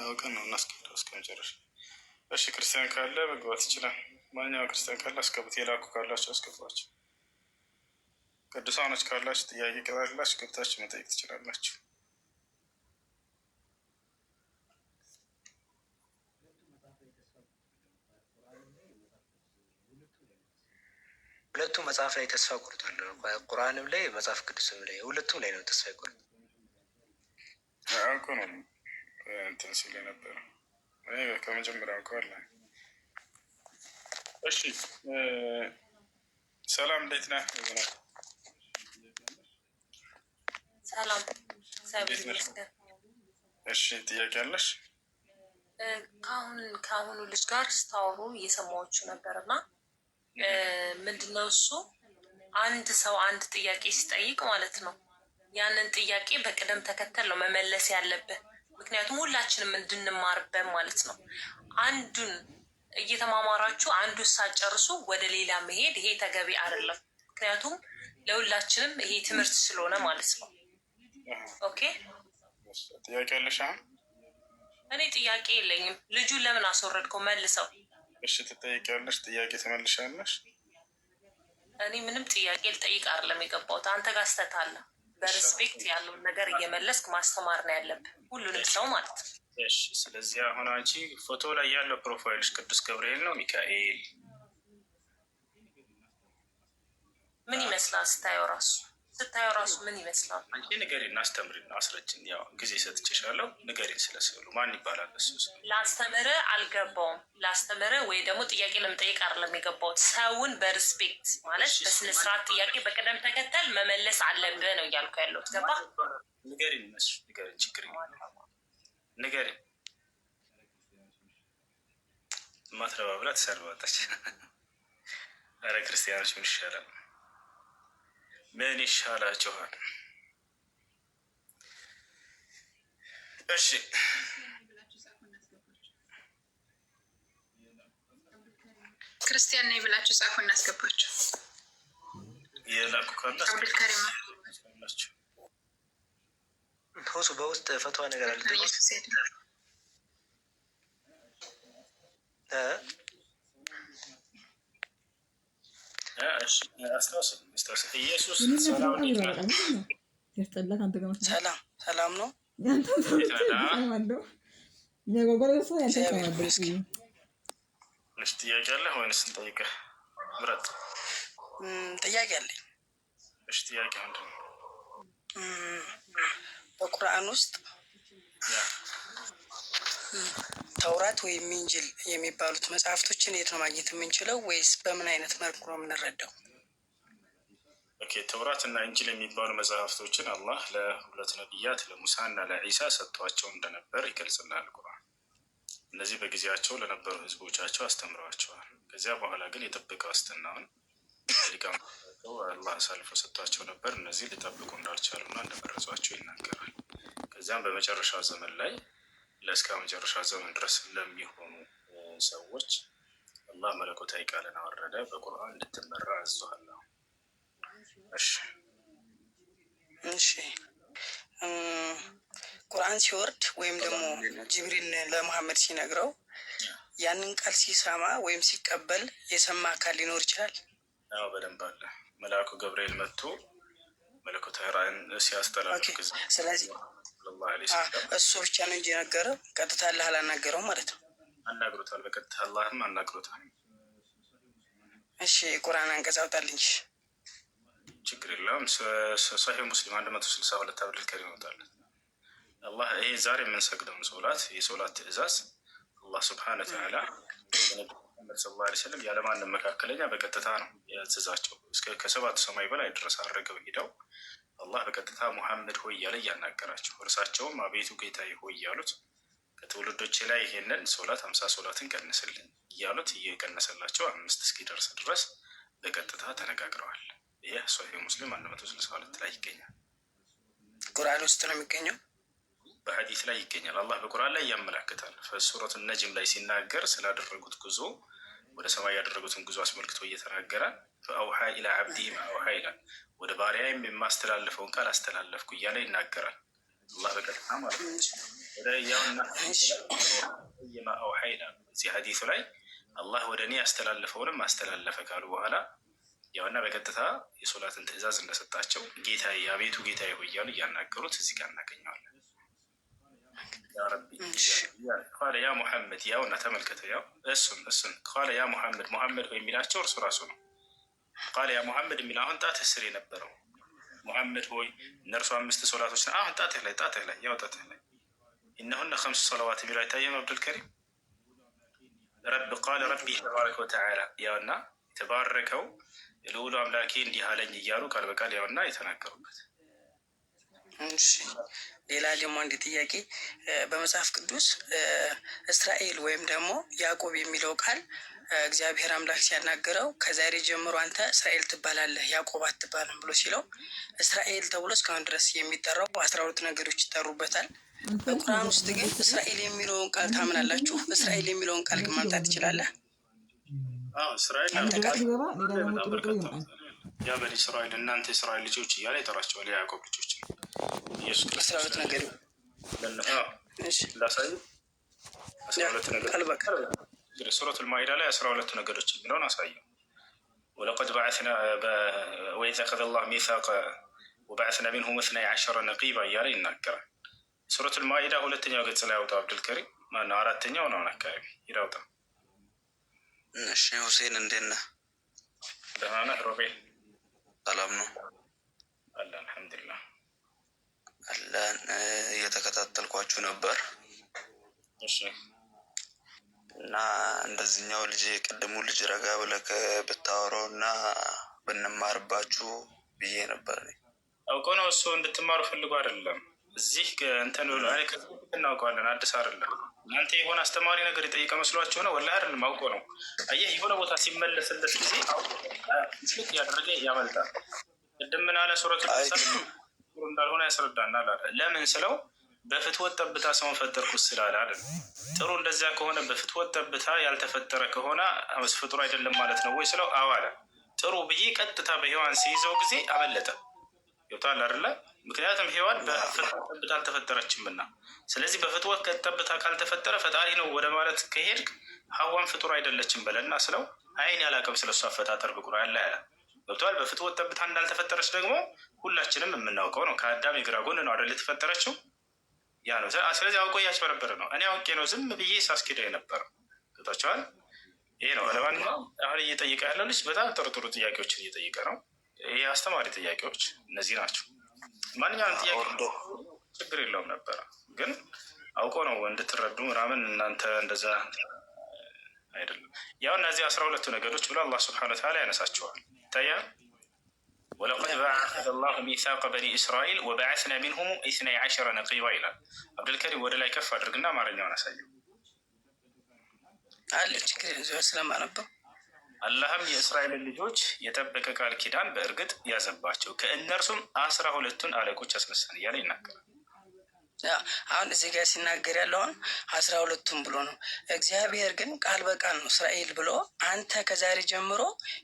አውቀን ነው እናስገባው እስከ መጨረሻ። እሺ ክርስቲያን ካለ መግባት ይችላል። ማንኛውም ክርስቲያን ካለ አስገቡት። የላኩ ካላችሁ አስገቧቸው። ቅዱሳኖች ካላችሁ ጥያቄ ካላችሁ ገብታችሁ መጠየቅ ትችላላችሁ። ሁለቱ መጽሐፍ ላይ ተስፋ ቆርጧል። ቁርአንም ላይ መጽሐፍ ቅዱስም ላይ ሁለቱም ላይ ነው ተስፋ ይቆርጥ። አውቆ ነው እንትን ሲል ነበረ ከመጀመሪያው ከዋለ። እሺ ሰላም እንዴት ነህ? ሰላም። እሺ ጥያቄ አለሽ? ከአሁኑ ልጅ ጋር ስታወሩ እየሰማችሁ ነበርና ምንድነው እሱ አንድ ሰው አንድ ጥያቄ ሲጠይቅ ማለት ነው ያንን ጥያቄ በቅደም ተከተል ነው መመለስ ያለብህ። ምክንያቱም ሁላችንም እንድንማርበት ማለት ነው። አንዱን እየተማማራችሁ አንዱ ሳጨርሱ ወደ ሌላ መሄድ ይሄ ተገቢ አይደለም። ምክንያቱም ለሁላችንም ይሄ ትምህርት ስለሆነ ማለት ነው። ኦኬ ጥያቄ አለሽ? እኔ ጥያቄ የለኝም። ልጁን ለምን አስወረድከው? መልሰው። እሺ ትጠይቂያለሽ፣ ጥያቄ ትመልሻለሽ። እኔ ምንም ጥያቄ ልጠይቅ አይደለም የገባሁት። አንተ ጋር ስህተት አለ። በሪስፔክት ያለውን ነገር እየመለስክ ማስተማር ነው ያለብህ ሁሉንም ሰው ማለት ነው። እሺ ስለዚህ አሁን አንቺ ፎቶ ላይ ያለው ፕሮፋይልሽ ቅዱስ ገብርኤል ነው ሚካኤል? ምን ይመስላል ስታየው ራሱ ምን ይመስላል? አንቺ ንገሪን፣ አስተምሪን፣ አስረጅን። ያው ጊዜ ሰጥቼሻለሁ፣ ንገሪን ስለስዕሉ ማን ይባላል? እሱ ላስተምርህ አልገባውም። ላስተምርህ ወይ ደግሞ ጥያቄ ለመጠየቅ አይደለም የገባሁት። ሰውን በሪስፔክት ማለት በስነስርዓት ጥያቄ በቅደም ተከተል መመለስ አለብህ ነው እያልኩ ያለሁት። ገባ? ንገሪን፣ ንገሪን፣ ችግር ንገሪን። ማትረባ ብላ ተሰርባለች። ኧረ ክርስቲያኖች ምን ይሻላል? ምን ይሻላችኋል? እሺ ክርስቲያን ነኝ ብላችሁ ጻፉ፣ እናስገባችሁ። የላኩ ካለ አብዱልከሪም ሆሱ በውስጥ ፈትዋ ነገር አለ። ኢየሱስ ሰላም ሰላም ነው። ጥያቄ አለ ወይንስ እንጠይቅህ? ምረጥ። ጥያቄ አለኝ። እሺ ጥያቄ ምንድን ነው? በቁርአን ውስጥ ተውራት ወይም ኢንጅል የሚባሉት መጽሐፍቶችን የት ነው ማግኘት የምንችለው? ወይስ በምን አይነት መልኩ ነው የምንረዳው? ኦኬ፣ ተውራት እና ኢንጅል የሚባሉ መጽሐፍቶችን አላህ ለሁለት ነቢያት ለሙሳ እና ለዒሳ ሰጥቷቸው እንደነበር ይገልጽልናል ቁርአን። እነዚህ በጊዜያቸው ለነበሩ ህዝቦቻቸው አስተምረዋቸዋል። ከዚያ በኋላ ግን የጥበቃ ዋስትናውን ሊቃቸው አላህ አሳልፎ ሰጥቷቸው ነበር። እነዚህ ሊጠብቁ እንዳልቻሉና እንደመረዟቸው ይናገራል። ከዚያም በመጨረሻ ዘመን ላይ ለእስከ መጨረሻ ዘመን ድረስ ለሚሆኑ ሰዎች አላህ መለኮታዊ ቃልን አወረደ፣ በቁርአን እንድትመራ አዟል ነው። እሺ ቁርአን ሲወርድ ወይም ደግሞ ጅብሪል ለመሐመድ ሲነግረው ያንን ቃል ሲሰማ ወይም ሲቀበል የሰማ አካል ሊኖር ይችላል? አዎ በደንብ አለ። መልአኩ ገብርኤል መጥቶ መለኮታዊ ራእይን ሲያስተላልፍ ጊዜ ስለዚህ እሱ ብቻ ነው እንጂ የነገረው ቀጥታ አላህ አላናገረውም ማለት ነው። አናግሮታል፣ በቀጥታ አላህም አናግሮታል። እሺ ቁርአን አንቀጽ አውጣልኝ። ችግር የለውም። ሶሒህ ሙስሊም 162 አብዱል ከሪም ይወጣለት። አላህ ይሄ ዛሬ የምንሰግደውን ሶላት የሶላት ትእዛዝ አላህ ስብሐነ ወተዓላ ሙሐመድ ሰለላሁ ዐለይሂ ወሰለም ያለማንም መካከለኛ በቀጥታ ነው ያዘዛቸው። ከሰባት ሰማይ በላይ ድረስ አድርገው ሄደው አላህ በቀጥታ ሙሐመድ ሆይ እያለ እያናገራቸው፣ እርሳቸውም አቤቱ ጌታዬ ሆይ እያሉት ከትውልዶቼ ላይ ይሄንን ሶላት 50 ሶላትን ቀንስልኝ እያሉት እየቀነሰላቸው 5 እስኪደርስ ድረስ በቀጥታ ተነጋግረዋል። ይህ ሶሒህ ሙስሊም 162 ላይ ይገኛል። ቁርአን ውስጥ ነው የሚገኘው፣ በሐዲስ ላይ ይገኛል። አላህ በቁርአን ላይ ያመላክታል። ሱረቱ ነጅም ላይ ሲናገር ስላደረጉት ጉዞ ወደ ሰማይ ያደረጉትን ጉዞ አስመልክቶ እየተናገረ ፈአውሓ ኢላ ዓብዲ ማ አውሓ ይላል። ወደ ባሪያዬም የማስተላለፈውን ቃል አስተላለፍኩ እያለ ይናገራል። አላህ በቀጥታ ማለት ነው ወደ ያውና ማ አውሓ ይላል። እዚህ ሐዲሱ ላይ አላህ ወደ እኔ ያስተላለፈውንም አስተላለፈ ካሉ በኋላ ያውና በቀጥታ የሶላትን ትእዛዝ እንደሰጣቸው ጌታዬ አቤቱ ጌታዬ ሆይ እያሉ እያናገሩት እዚህ ጋር እናገኘዋለን። ያ ረቢ ቃለ ያ ሙሐመድ ያውና ተመልከተ፣ ያው እሱን ቃለ ያ ሙሐመድ ሙሐመድ ሆይ የሚላቸው እርሱ ራሱ ነው። ቃለ ያ ሙሐመድ የሚል አሁን ጣትህ ስር የነበረው ሙሐመድ ሆይ እነርሱ 5 ሶላቶች ነው። አሁን ጣትህ ላይ ያው ጣትህ ላይ እነሁነ 5 ሰለዋት የሚለው አይታየም? አብዱል ከሪም ረብ ቃለ ረቢ ተባረከ ወተዓላ ያውና የተባረከው የልዑሉ አምላኬ እንዲህ አለኝ እያሉ ቃል በቃል ያውና የተናገሩበት። እሺ ሌላ ደግሞ አንድ ጥያቄ፣ በመጽሐፍ ቅዱስ እስራኤል ወይም ደግሞ ያዕቆብ የሚለው ቃል እግዚአብሔር አምላክ ሲያናገረው ከዛሬ ጀምሮ አንተ እስራኤል ትባላለህ ያዕቆብ አትባልም ብሎ ሲለው እስራኤል ተብሎ እስካሁን ድረስ የሚጠራው 12 ነገሮች ይጠሩበታል። በቁርአን ውስጥ ግን እስራኤል የሚለውን ቃል ታምናላችሁ? እስራኤል የሚለውን ቃል ግን ማምጣት ትችላለህ? ያ በኒ እስራኤል እናንተ የእስራኤል ልጆች እያለ ይጠራቸዋል። የያዕቆብ ልጆች ኢየሱስ ክርስቶስ 12 ነገር ላሳይ 12 ነገር ሱረቱል ማኢዳ ላይ 12 ነገሮች የሚለውን አሳየው። ወለቀድ በዐስና ወኢዝ አኸዘ አላሁ ሚሳቀ ወበዐስና ሚንሁም 12 ነቂባ እያለ ይናገራል። ሱረቱል ማኢዳ 2ኛው ገጽ ላይ አውጣው አብዱል ከሪም። ማነው 4ኛው ነው አካባቢ ይዳውጣ። እሺ ሁሴን እንዴት ነህ? ደህና ነህ ሮቤል? ሰላም ነው አለ አልሐምዱሊላህ። አለን እየተከታተልኳችሁ ነበር። እሺ እና እንደዚህኛው ልጅ ቅድሙ ልጅ ረጋ ብለህ ብታወራው እና ብንማርባችሁ ብዬ ነበር። አውቆ ነው እሱ እንድትማሩ ፈልጎ አይደለም። እዚህ እንትን እናውቀዋለን፣ አዲስ አይደለም። እናንተ የሆነ አስተማሪ ነገር የጠየቀ መስሏችሁ ነው? ወላሂ አይደለም፣ አውቆ ነው። አየህ የሆነ ቦታ ሲመለስለት ጊዜ ልክ ያደረገ ያመልጣል። ቅድም ምን አለ? ሱረቱ እንዳልሆነ ያስረዳናል። ለምን ስለው በፍትወት ጠብታ ሰውን ፈጠርኩት ስላለ አይደል? ጥሩ እንደዚያ ከሆነ በፍትወት ጠብታ ያልተፈጠረ ከሆነ ፍጡር አይደለም ማለት ነው ወይ ስለው አዎ አለ። ጥሩ ብዬ ቀጥታ በሔዋን ሲይዘው ጊዜ አመለጠ። ይወጣል አይደለ? ምክንያቱም ሔዋን በፍትወት ጠብታ አልተፈጠረችምና። ስለዚህ በፍትወት ጠብታ ካልተፈጠረ ፈጣሪ ነው ወደ ማለት ከሄድክ ሐዋን ፍጡር አይደለችም በለና ስለው አይን ያላቅም ስለሱ አፈጣጠር ብቁር ያለ ያለ ገብተዋል። በፍትወት ጠብታ እንዳልተፈጠረች ደግሞ ሁላችንም የምናውቀው ነው። ከአዳም የግራ ጎን ነው አይደል የተፈጠረችው? ያ ነው። ስለዚህ አውቆ እያጭበረበረ ነው። እኔ አውቄ ነው ዝም ብዬ ሳስኬዳ የነበረው ገብታችኋል። ይሄ ነው። ለማንኛውም አሁን እየጠየቀ ያለው ልጅ በጣም ጥሩ ጥሩ ጥያቄዎችን እየጠየቀ ነው። ይህ አስተማሪ ጥያቄዎች እነዚህ ናቸው። ማንኛውም ጥያቄ ችግር የለውም ነበረ፣ ግን አውቆ ነው እንድትረዱ ምናምን እናንተ እንደዛ አይደለም። ያው እነዚህ 12 ነገዶች ብሎ አላህ ስብሐነሁ ወተዓላ ያነሳቸዋል። ይታያል። ወለቀድ በዐሰ አላሁ ሚሳቀ በኒ እስራኤል ወበዐስና ሚንሁም 12 ነቂባ ይላል። አብዱልከሪም ወደ ላይ ከፍ አድርግና አማርኛውን አሳየው አለ። ችግር ስለማነበው አላህም የእስራኤልን ልጆች የጠበቀ ቃል ኪዳን በእርግጥ ያዘባቸው ከእነርሱም 12ቱን አለቆች አስነሳን እያለ ይናገራል። አሁን እዚህ ጋር ሲናገር ያለውን 12ቱን ብሎ ነው። እግዚአብሔር ግን ቃል በቃል ነው እስራኤል ብሎ አንተ ከዛሬ ጀምሮ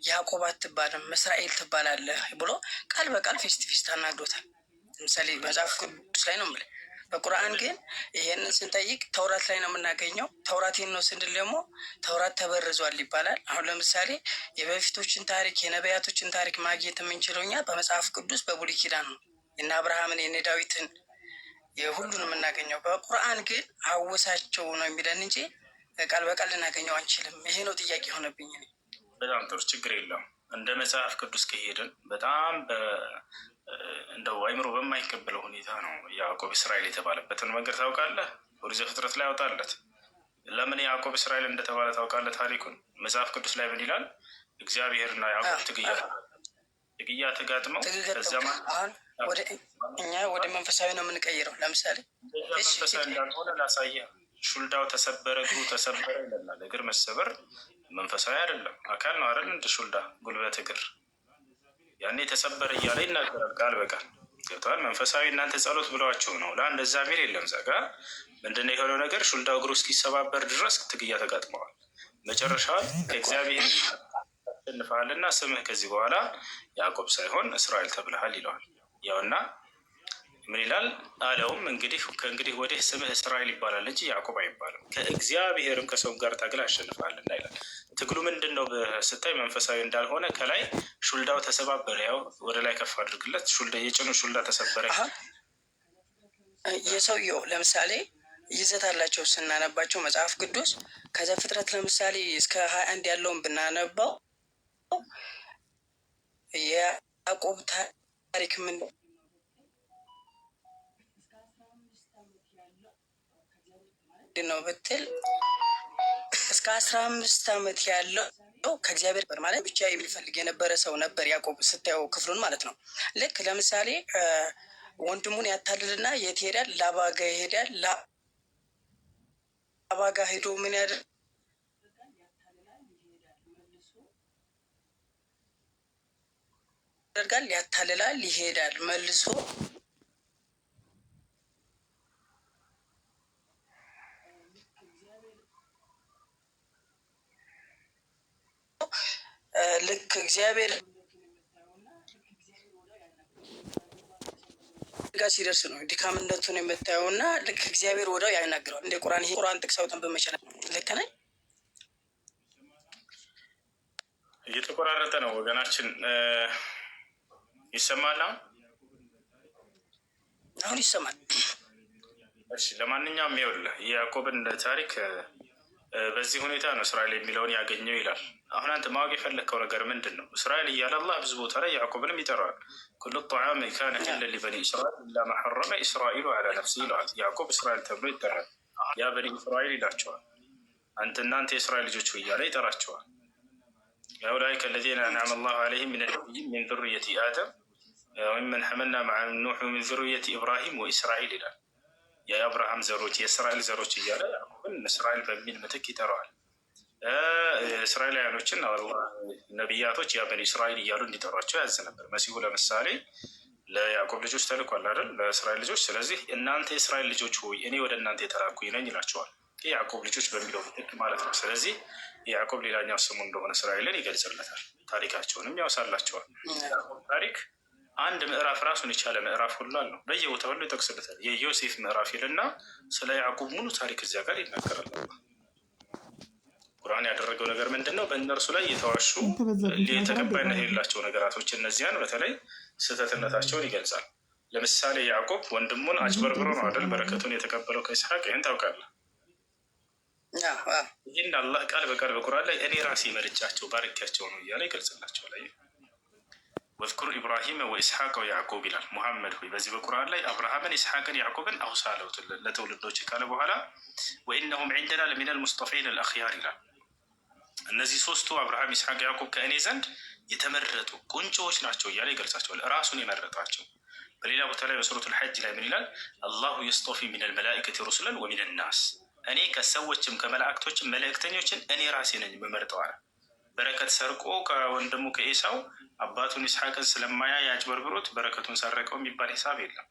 ያዕቆብ አትባልም እስራኤል ትባላለህ ብሎ ቃል በቃል ፌስ ቱ ፌስ ተናግሮታል። ለምሳሌ መጽሐፍ ቅዱስ ላይ ነው የምልህ። በቁርአን ግን ይሄንን ስንጠይቅ ተውራት ላይ ነው የምናገኘው። ተውራቴን ነው ስንል ደግሞ ተውራት ተበርዟል ይባላል። አሁን ለምሳሌ የበፊቶችን ታሪክ የነቢያቶችን ታሪክ ማግኘት የምንችለው እኛ በመጽሐፍ ቅዱስ በብሉይ ኪዳን ነው። የነ አብርሃምን የነ ዳዊትን የሁሉን የምናገኘው። በቁርአን ግን አወሳቸው ነው የሚለን እንጂ ቃል በቃል ልናገኘው አንችልም። ይሄ ነው ጥያቄ የሆነብኝ። በጣም ጥሩ፣ ችግር የለውም። እንደ መጽሐፍ ቅዱስ ከሄድን በጣም እንደው አይምሮ በማይቀበለው ሁኔታ ነው ያዕቆብ እስራኤል የተባለበትን መንገድ ታውቃለህ? ኦሪት ዘፍጥረት ላይ ያወጣለት። ለምን ያዕቆብ እስራኤል እንደተባለ ታውቃለህ? ታሪኩን መጽሐፍ ቅዱስ ላይ ምን ይላል? እግዚአብሔርና ያዕቆብ ትግያ ተጋጥመው እኛ ወደ መንፈሳዊ ነው የምንቀይረው። ለምሳሌ መንፈሳዊ እንዳልሆነ ላሳየህ። ሹልዳው ተሰበረ፣ እግሩ ተሰበረ ይለናል። እግር መሰበር መንፈሳዊ አይደለም፣ አካል ነው አይደል? እንደ ሹልዳ ጉልበት፣ እግር ያኔ ተሰበረ እያለ ይናገራል ቃል በቃል ገብተዋል። መንፈሳዊ እናንተ ጸሎት ብለዋቸው ነው ላ እንደዛ ሚል የለም። ዛጋ ምንድነው የሆነው ነገር? ሹልዳው እግሩ እስኪሰባበር ድረስ ትግያ ተጋጥመዋል። መጨረሻውን ከእግዚአብሔር አሸንፈሃልና ስምህ ከዚህ በኋላ ያዕቆብ ሳይሆን እስራኤል ተብለሃል ይለዋል። ያውና ምን ይላል አለውም እንግዲህ ከእንግዲህ ወዲህ ስምህ እስራኤል ይባላል እንጂ ያዕቆብ አይባልም፣ ከእግዚአብሔርም ከሰው ጋር ታግለህ አሸንፈሃልና ይላል። ትግሉ ምንድን ነው ስታይ መንፈሳዊ እንዳልሆነ ከላይ ሹልዳው ተሰባበረ። ያው ወደ ላይ ከፍ አድርግለት። የጭኑ ሹልዳ ተሰበረ። የሰውየው ለምሳሌ ይዘት አላቸው ስናነባቸው መጽሐፍ ቅዱስ ከዘፍጥረት ለምሳሌ እስከ 21 ያለውን ብናነባው የያዕቆብ ታሪክ ምን ነው ብትል እስከ 15 ዓመት ያለው ከእግዚአብሔር ጋር ማለት ብቻ የሚፈልግ የነበረ ሰው ነበር ያዕቆብ። ስታየው ክፍሉን ማለት ነው። ልክ ለምሳሌ ወንድሙን ያታልልና የት ይሄዳል? ላባ ጋ ይሄዳል። ላባ ጋ ሄዶ ምን ያደርጋል? ያታልላል፣ ይሄዳል መልሶ ልክ እግዚአብሔር ጋር ሲደርስ ነው ድካምነቱን የምታየው እና ልክ እግዚአብሔር ወዲያው ያናግረዋል። እንደ ቁርአን ይሄ ቁርአን ጥቅስ አውጥተን በመቻል ልክ ነኝ። እየተቆራረጠ ነው ወገናችን። ይሰማል? አሁን ይሰማል። እሺ፣ ለማንኛውም ይኸውልህ የያዕቆብን ታሪክ በዚህ ሁኔታ ነው እስራኤል የሚለውን ያገኘው ይላል። አሁን አንተ ማወቅ የፈለግከው ነገር ምንድን ነው? እስራኤል እያለ አላህ ብዙ ቦታ ላይ ያዕቆብንም ይጠራዋል። ኩሉ ጣዓም ካነ ሒለን ሊበኒ እስራኤል ኢላ ማ ሐረመ እስራኤሉ ዐላ ነፍሲ ይለዋል። ያዕቆብ እስራኤል ተብሎ ይጠራል። ያ በኒ እስራኤል ይላቸዋል። እናንተ የእስራኤል ልጆች እያለ ይጠራቸዋል። ኡላኢከ አለዚነ አንዐመ አላሁ ዐለይሂም ሚነ ነቢይይን ሚን ዙርየቲ አደም ወሚመን ሐመልና መዐ ኑሕ ሚን ዙርየቲ ኢብራሂም ወኢስራኤል ይላል። የአብርሃም ዘሮች የእስራኤል ዘሮች እያለ ያዕቆብን እስራኤል በሚል ምትክ ይጠራዋል። እስራኤላውያኖችን ነቢያቶች ያ በኒ እስራኤል እያሉ እንዲጠሯቸው ያዝ ነበር። መሲሁ ለምሳሌ ለያዕቆብ ልጆች ተልኳል አይደል? ለእስራኤል ልጆች። ስለዚህ እናንተ የእስራኤል ልጆች ሆይ እኔ ወደ እናንተ የተላኩኝ ነኝ ይላቸዋል። የያዕቆብ ልጆች በሚለው ምትክ ማለት ነው። ስለዚህ የያዕቆብ ሌላኛው ስሙ እንደሆነ እስራኤልን ይገልጽለታል። ታሪካቸውንም ያውሳላቸዋል። የያዕቆብ ታሪክ አንድ ምዕራፍ ራሱን የቻለ ምዕራፍ ሁሉ አለው። በየቦታው ሁሉ ይጠቅስበታል። የዮሴፍ ምዕራፍ ይልና ስለ ያዕቆብ ሙሉ ታሪክ እዚያ ጋር ይናገራል። ቁርአን ያደረገው ነገር ምንድን ነው? በእነርሱ ላይ የተዋሹ ተቀባይነት የሌላቸው ነገራቶች እነዚያን በተለይ ስህተትነታቸውን ይገልጻል። ለምሳሌ ያዕቆብ ወንድሙን አጭበርብሮ ነው አይደል በረከቱን የተቀበለው ከይስሐቅ። ይህን ታውቃለህ? ይህን አላህ ቃል በቃል በቁርአን ላይ እኔ ራሴ መርጫቸው ባርኪያቸው ነው እያለ ይገልጽላቸዋል። ወዝኩር ኢብራሂም ወኢስሐቅ ወያዕቆብ ይላል። ሙሐመድ ሆይ በዚህ በቁርአን ላይ አብርሃምን፣ ኢስሐቅን፣ ያዕቆብን አውሳ ለትውልዶች ካለ በኋላ ወኢነሁም ዒንደና ለሚነል ሙስጠፊን አልአኽያር ይላል። እነዚህ ሶስቱ አብርሃም፣ ይስሐቅ፣ ያዕቆብ ከእኔ ዘንድ የተመረጡ ቁንጮዎች ናቸው እያለ ይገልጻቸዋል። ራሱን የመረጣቸው። በሌላ ቦታ ላይ በሱረቱል ሐጅ ላይ ምን ይላል? አላሁ የስጦፊ ሚነል መላኢከቲ ሩሱለን ወሚነን ናስ፣ እኔ ከሰዎችም ከመላእክቶችም መልእክተኞችን እኔ ራሴ ነኝ የምመርጠዋል። በረከት ሰርቆ ከወንድሙ ከኤሳው አባቱን ይስሐቅን ስለማያ ያጭበርብሮት በረከቱን ሰረቀው የሚባል ሂሳብ የለም።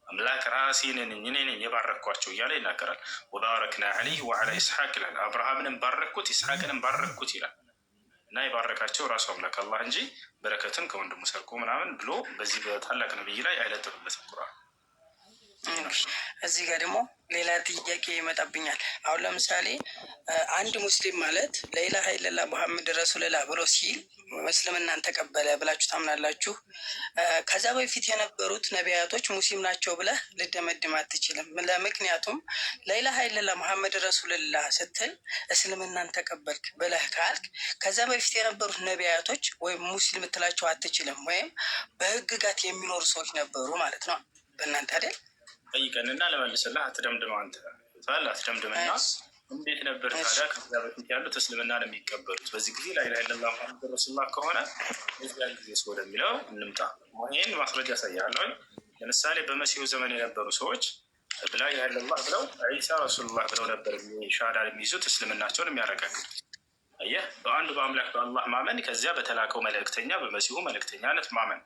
አምላክ ራሴ ነኝ እኔ ነኝ የባረኳቸው እያለ ይናገራል። ወባረክና ዐለይህ ወዐላ ኢስሐቅ ይላል። አብርሃምንም ባረኩት ኢስሐቅንም ባረኩት ይላል። እና የባረካቸው ራሱ አምላክ አላህ እንጂ በረከትን ከወንድሙ ሰርቆ ምናምን ብሎ በዚህ በታላቅ ነብይ ላይ አይለጥፍበትም ቁርአን። እዚህ ጋር ደግሞ ሌላ ጥያቄ ይመጣብኛል። አሁን ለምሳሌ አንድ ሙስሊም ማለት ለኢላሀ ኢለላህ ሙሐመድ ረሱልላህ ብሎ ሲል እስልምናን ተቀበለ ብላችሁ ታምናላችሁ? ከዛ በፊት የነበሩት ነቢያቶች ሙስሊም ናቸው ብለህ ልደመድም አትችልም። ምክንያቱም ለኢላሀ ኢለላህ ሙሐመድ ረሱልላህ ስትል እስልምናን ተቀበልክ ብለህ ካልክ ከዛ በፊት የነበሩት ነቢያቶች ወይም ሙስሊም ትላቸው አትችልም። ወይም በህግጋት የሚኖሩ ሰዎች ነበሩ ማለት ነው በእናንተ አይደል? ጠይቀንና ለመልስልህ። አትደምድም አንተ አትደምድምና እንዴት ነበር ታዲያ ከዛ በፊት ያሉት እስልምናን የሚቀበሉት? በዚህ ጊዜ ላኢላሀ ኢለላህ ሙሐመድ ረሱሉላህ ከሆነ እዚያን ጊዜ ወደሚለው እንምጣ። ይህን ማስረጃ ያሳያለሁ። ለምሳሌ በመሲሁ ዘመን የነበሩ ሰዎች ላኢላሀ ኢለላህ ብለው ዒሳ ረሱሉላህ ብለው ነበር ሻሃዳ የሚይዙት እስልምናቸውን የሚያረጋግጡት። አየህ፣ በአንዱ በአምላክ በአላህ ማመን፣ ከዚያ በተላከው መልእክተኛ በመሲሁ መልእክተኛነት ማመን፣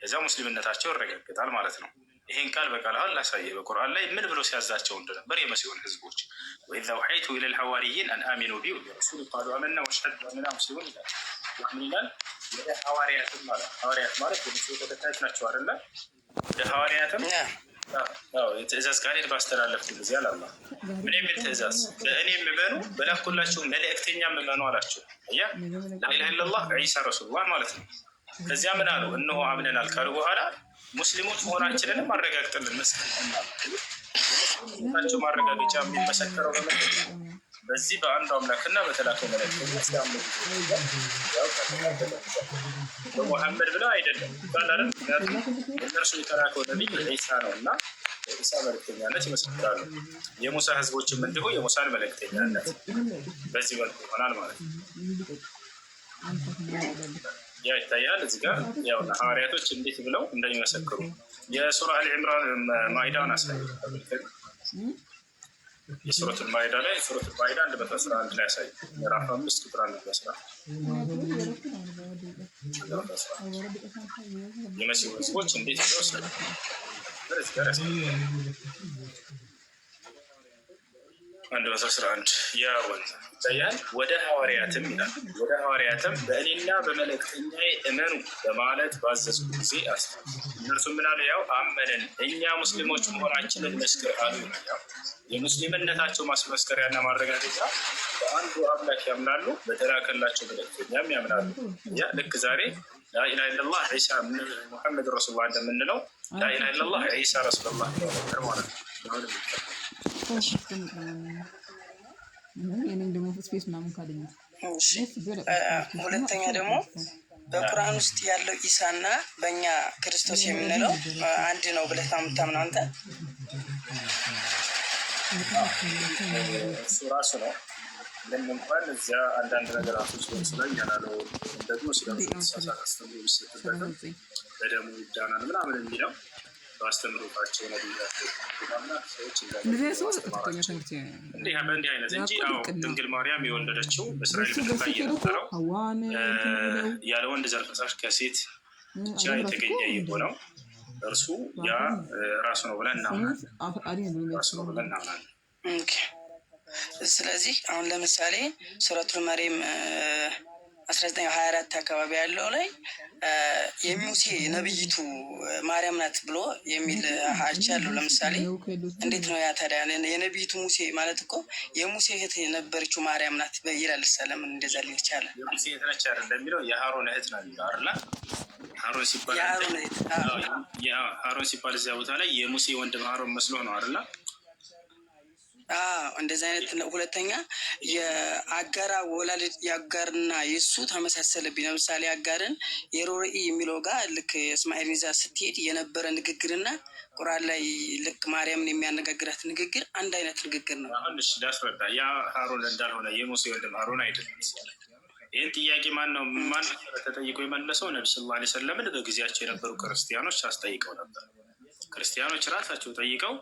ከዚያ ሙስሊምነታቸው ይረጋግጣል ማለት ነው። ይሄን ቃል በቃል አሁን ላሳየህ በቁርአን ላይ ምን ብሎ ሲያዛቸው እንደነበር የመሲሁን ህዝቦች ወኢዝ አውሐይቱ ኢለል ሐዋርይን አን አሚኑ ቢ ወቢረሱሊ ቃሉ አመና ወሽሀዱ ቢአንና ሙስሊሙን ይላል። ምን ይላል? ወደ ሐዋርያትም ማለት ሐዋርያት ማለት የመሲሁ ተከታዮች ናቸው አይደለ? ወደ ሐዋርያትም የትእዛዝ ቃሌን ባስተላለፍኩ ጊዜ አለ አላህ ምን የሚል ትእዛዝ? በእኔ የምመኑ በላኩላችሁ መልእክተኛ የምመኑ አላቸው። አያ ላኢላሀ ኢለላህ ዒሳ ረሱሉላህ ማለት ነው። ከዚያ ምን አሉ? እነሆ አምነናል ካሉ በኋላ ሙስሊሞች መሆናችንንም አረጋግጥልን መስክርናቸው ማረጋገጫ የሚመሰከረው በዚህ በአንዱ አምላክና በተላከው መልእክተኛ ሲያምኑ በሙሐመድ ብለው አይደለም ይባላል። ምክንያቱም እነርሱ የተላከው ነቢይ ዒሳ ነው እና ዒሳ መልእክተኛነት ይመሰክራሉ። የሙሳ ህዝቦችም እንዲሁ የሙሳን መልእክተኛነት በዚህ መልኩ ይሆናል ማለት ነው። ያ ይታያል እዚህ ጋር ያው ሐዋርያቶች እንዴት ብለው እንደሚመሰክሩ የሱራ አሊ ኢምራን ማኢዳውን አሳይ። የሱረቱል ማኢዳ ላይ ሱረቱል ማኢዳ 111 ላይ ያሳይ ምዕራፍ 5 ቁጥር 111 የመሲሁ ህዝቦች እንዴት ይወሰዱ በዚህ ጋር ያሳይ 111 ያውን ይታያል። ወደ ሐዋርያትም ይላል ወደ ሐዋርያትም በእኔና በመልእክተኛዬ እመኑ በማለት ባዘዝኩ ጊዜ እነርሱ ምን አሉ? ያው አመንን እኛ ሙስሊሞች መሆናችንን መስክር አሉ። ያው የሙስሊምነታቸው ማስመስከሪያና ማረጋገጫ በአንዱ አምላክ ያምናሉ፣ በተላከላቸው መልእክተኛም ያምናሉ። ያ ልክ ዛሬ ላኢላሀ ኢለላህ ዒሳ ሙሐመድ ረሱሉላህ እንደምንለው ላኢላሀ ኢለላህ ዒሳ ረሱሉላህ ማለት ነው። ሁለተኛ ደግሞ በቁርአን ውስጥ ያለው ኢሳና በእኛ ክርስቶስ የምንለው አንድ ነው ብለህ ታምናለህ አንተ? እሱ ራሱ ነው። ግን እንኳን እዚያ አንዳንድ ነገራቶች ላይ ያላለው ደግሞ ስለተሳሳተ አስተምሮ ይሰጥበታል በደሙ ይዳናል ምናምን የሚለው በአስተምሮታቸው ነቢያቸው ሰዎች እንዲህ አይነት እንጂ ድንግል ማርያም የወለደችው በእስራኤል ምድር ላይ የነበረው ያለ ወንድ ዘር ፈሳሽ ከሴት ብቻ የተገኘ የሆነው እርሱ ያ ራሱ ነው ብለን እናምናለን። ስለዚህ አሁን ለምሳሌ ሱረቱል መርየም 1924 አካባቢ ያለው ላይ የሙሴ ነብይቱ ማርያም ናት ብሎ የሚል ሀች ያለው ለምሳሌ እንዴት ነው ያ ታዲያ? የነብይቱ ሙሴ ማለት እኮ የሙሴ እህት የነበረችው ማርያም ናት ይላል። ለምን እንደዛ ሊል ይቻላል? የሙሴ እህት ነች አይደለም የሚለው የሃሮን እህት ነው የሚለው አይደል? ሃሮን ሲባል እዚያ ቦታ ላይ የሙሴ ወንድም ሃሮን መስሎ ነው አይደል? እንደዚህ አይነት ነው። ሁለተኛ የአጋራ ወላጅ የአጋርና የሱ ተመሳሰለብኝ። ለምሳሌ አጋርን የሮርኢ የሚለው ጋር ልክ እስማኤል ይዛ ስትሄድ የነበረ ንግግርና ቁርአን ላይ ልክ ማርያምን የሚያነጋግራት ንግግር አንድ አይነት ንግግር ነው። አሁን እሺ ላስረዳ። ያ ሃሮን እንዳልሆነ የሙሴ ወንድም ሃሮን አይደለም። ይህን ጥያቄ ማን ተጠይቆ የመለሰው? ነቢ ሰለላሁ ዐለይሂ ወሰለምን በጊዜያቸው የነበሩ ክርስቲያኖች አስጠይቀው ነበር። ክርስቲያኖች ራሳቸው ጠይቀው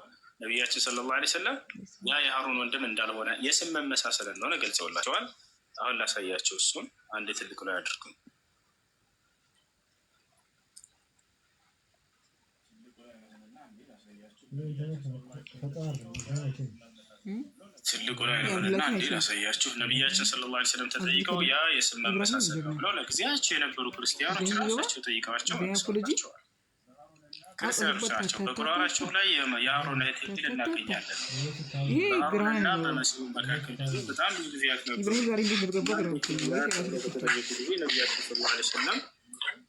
ነቢያችን ሰለላሁ ዐለይሂ ወሰለም ያ የሃሮን ወንድም እንዳልሆነ የስም መመሳሰል እንደሆነ ገልጸውላቸዋል። አሁን ላሳያቸው። እሱን አንድ ትልቁ ላይ አድርጉ። ትልቁ ላይ ሆነና እንዲህ ላሳያችሁ። ነቢያችን ሰለላሁ ዐለይሂ ወሰለም ተጠይቀው ያ የስም መመሳሰል ነው ብለው ለጊዜያቸው የነበሩ ክርስቲያኖች ራሳቸው ጠይቀዋቸው መልሰውላቸዋል። ክርስቲያኖች ናቸው። በቁርአናቸው ላይ የሃሮን እህት የሚል እናገኛለን። በሃሮንና በመሲሁ መካከል በጣም ብዙ ጊዜያት ነበሩ። ነቢያችን ሰለላሁ ዐለይሂ ወሰለም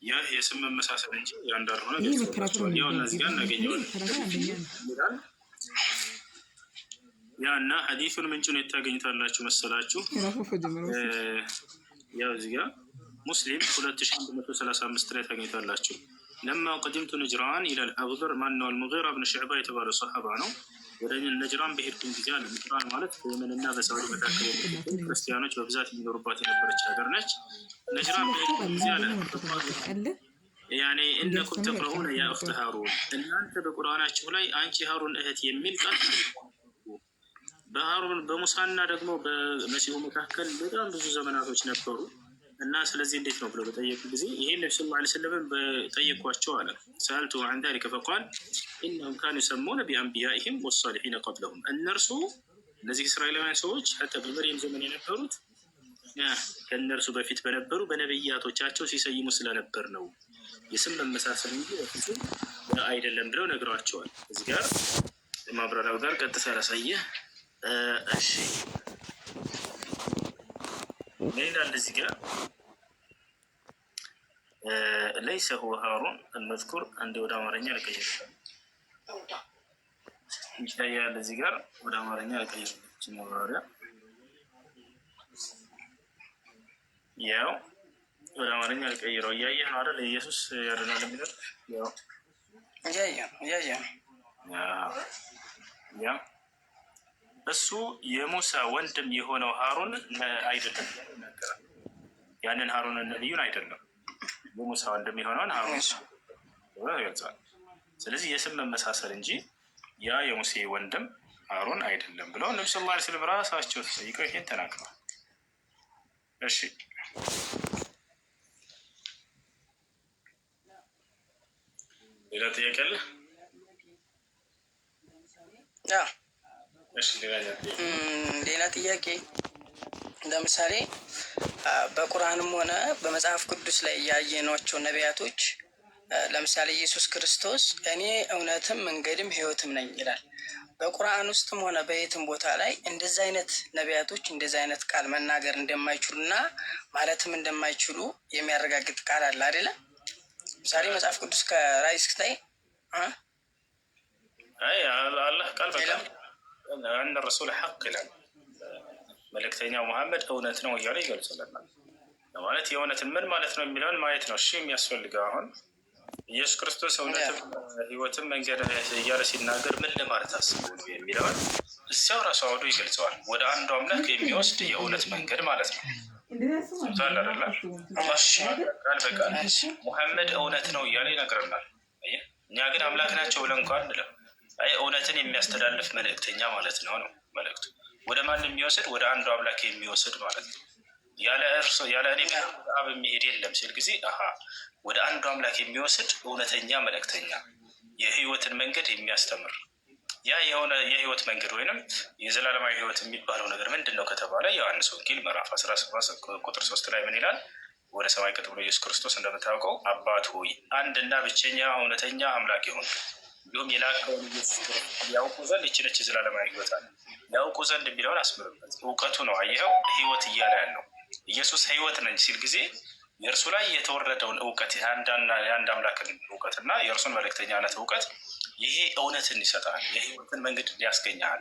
ይህ የስም መመሳሰል እንጂ እንዳልሆነ ገልጸውላቸዋል። ያው እነዚህ ጋር እናገኘዋለን። ያ እና ሐዲሱን ምንጩን የታገኙታላችሁ መሰላችሁ? ያው እዚህ ጋር ሙስሊም 2135 ላይ ታገኙታላችሁ። ለማ ቀዲምቱ ነጅራን ይላል አቡዘር ማነው አልሙጊራ ብን ሹዕባ የተባለው ሰሓባ ነው። ወደ ነጅራን በሄድኩኝ ጊዜ አለ። ነጅራን ማለት በየመንና በሳዑዲ መካከል ክርስቲያኖች በብዛት የሚኖሩባት የነበረች ሀገር ነች። ነጅራን በሄድኩኝ ጊዜ አለ ያኔ እነኩም ተቅረኡነ ያ እኽተ ሃሩን፣ እናንተ በቁርአናችሁ ላይ አንቺ ሃሩን እህት የሚል ቃል በሃሩን በሙሳና ደግሞ በመሲሁ መካከል በጣም ብዙ ዘመናቶች ነበሩ እና ስለዚህ እንዴት ነው ብለው በጠየቁ ጊዜ ይሄን ነብዩ ሰለላሁ ዐለይሂ ወሰለም በጠየቋቸው አለ ሰአልቱ عن ذلك فقال انهم كانوا يسمون بانبيائهم والصالحين قبلهم እነርሱ እነዚህ እስራኤላውያን ሰዎች حتى በመርየም ዘመን የነበሩት ከእነርሱ በፊት በነበሩ በነብያቶቻቸው ሲሰይሙ ስለነበር ነው የስም መመሳሰል እንጂ ፍጹም አይደለም ብለው ነግሯቸዋል። እዚህ ጋር ማብራሪያው ጋር ቀጥታ ያሳየ እሺ ሌላ እዚህ ጋር ليس هو هارون المذكور عندي ወደ አማርኛ ልቀይር ይታያል። እዚህ ጋር ወደ አማርኛ ልቀይር ማብራሪያ ያው ወደ አማርኛ ልቀይረው። እያየህ ነው አይደል? ኢየሱስ ያድናል የሚለው ያው ያ እሱ የሙሳ ወንድም የሆነው ሃሩን አይደለም። ያንን ሃሩን ነብዩን አይደለም፣ የሙሳ ወንድም የሆነውን ሃሩን ይገልጻል። ስለዚህ የስም መመሳሰል እንጂ ያ የሙሴ ወንድም ሃሩን አይደለም ብለው ነብዩ ሰለላሁ ዐለይሂ ወሰለም ራሳቸው ተጠይቀው ይሄን ተናግረዋል። እሺ ሌላ ጥያቄ አለ? ሌላ ጥያቄ ለምሳሌ በቁርአንም ሆነ በመጽሐፍ ቅዱስ ላይ ያየኗቸው ነቢያቶች ለምሳሌ ኢየሱስ ክርስቶስ እኔ እውነትም መንገድም ሕይወትም ነኝ ይላል። በቁርአን ውስጥም ሆነ በየትም ቦታ ላይ እንደዚህ አይነት ነቢያቶች እንደዚህ አይነት ቃል መናገር እንደማይችሉና ማለትም እንደማይችሉ የሚያረጋግጥ ቃል አለ አይደለ? ምሳሌ መጽሐፍ ቅዱስ ከራእይ እስክታይ አላህ ቃል በቃል አነ ረሱል ሐቅ ይላል። መልእክተኛው መሐመድ እውነት ነው እያለ ይገልጽልናል። ማለት የእውነትን ምን ማለት ነው የሚለውን ማየት ነው እሺ የሚያስፈልገው። አሁን ኢየሱስ ክርስቶስ እውነትም ህይወትም መንገድ እያለ ሲናገር ምን ለማለት አስቡ የሚለውን እዚያው ራሱ አውዱ ይገልጸዋል። ወደ አንዱ አምላክ የሚወስድ የእውነት መንገድ ማለት ነው። ቃል በቃል ሙሐመድ እውነት ነው እያለ ይነግረናል። እኛ ግን አምላክ ናቸው ብለን እንኳን እንለም። እውነትን የሚያስተላልፍ መልእክተኛ ማለት ነው ነው መልእክቱ። ወደ ማን የሚወስድ? ወደ አንዱ አምላክ የሚወስድ ማለት ነው። ያለ እኔ አብ የሚሄድ የለም ሲል ጊዜ ወደ አንዱ አምላክ የሚወስድ እውነተኛ መልእክተኛ፣ የህይወትን መንገድ የሚያስተምር ያ የሆነ የህይወት መንገድ ወይንም የዘላለማዊ ህይወት የሚባለው ነገር ምንድን ነው ከተባለ ዮሐንስ ወንጌል ምዕራፍ 17 ቁጥር 3 ላይ ምን ይላል? ወደ ሰማይ ቀጥ ብሎ ኢየሱስ ክርስቶስ እንደምታውቀው አባት ሆይ አንድና ብቸኛ እውነተኛ አምላክ ይሁን፣ እንዲሁም የላከውን ኢየሱስ ክርስቶስ ያውቁ ዘንድ ይችለች ዘላለማዊ ሕይወት አለ። ያውቁ ዘንድ የሚለውን አስምርበት። እውቀቱ ነው አየኸው፣ ሕይወት እያለ ያለው ኢየሱስ ሕይወት ነኝ ሲል ጊዜ የእርሱ ላይ የተወረደውን እውቀት የአንድ አምላክን እውቀት እና የእርሱን መልእክተኛነት እውቀት ይሄ እውነትን ይሰጣል፣ የሕይወትን መንገድ ያስገኛል።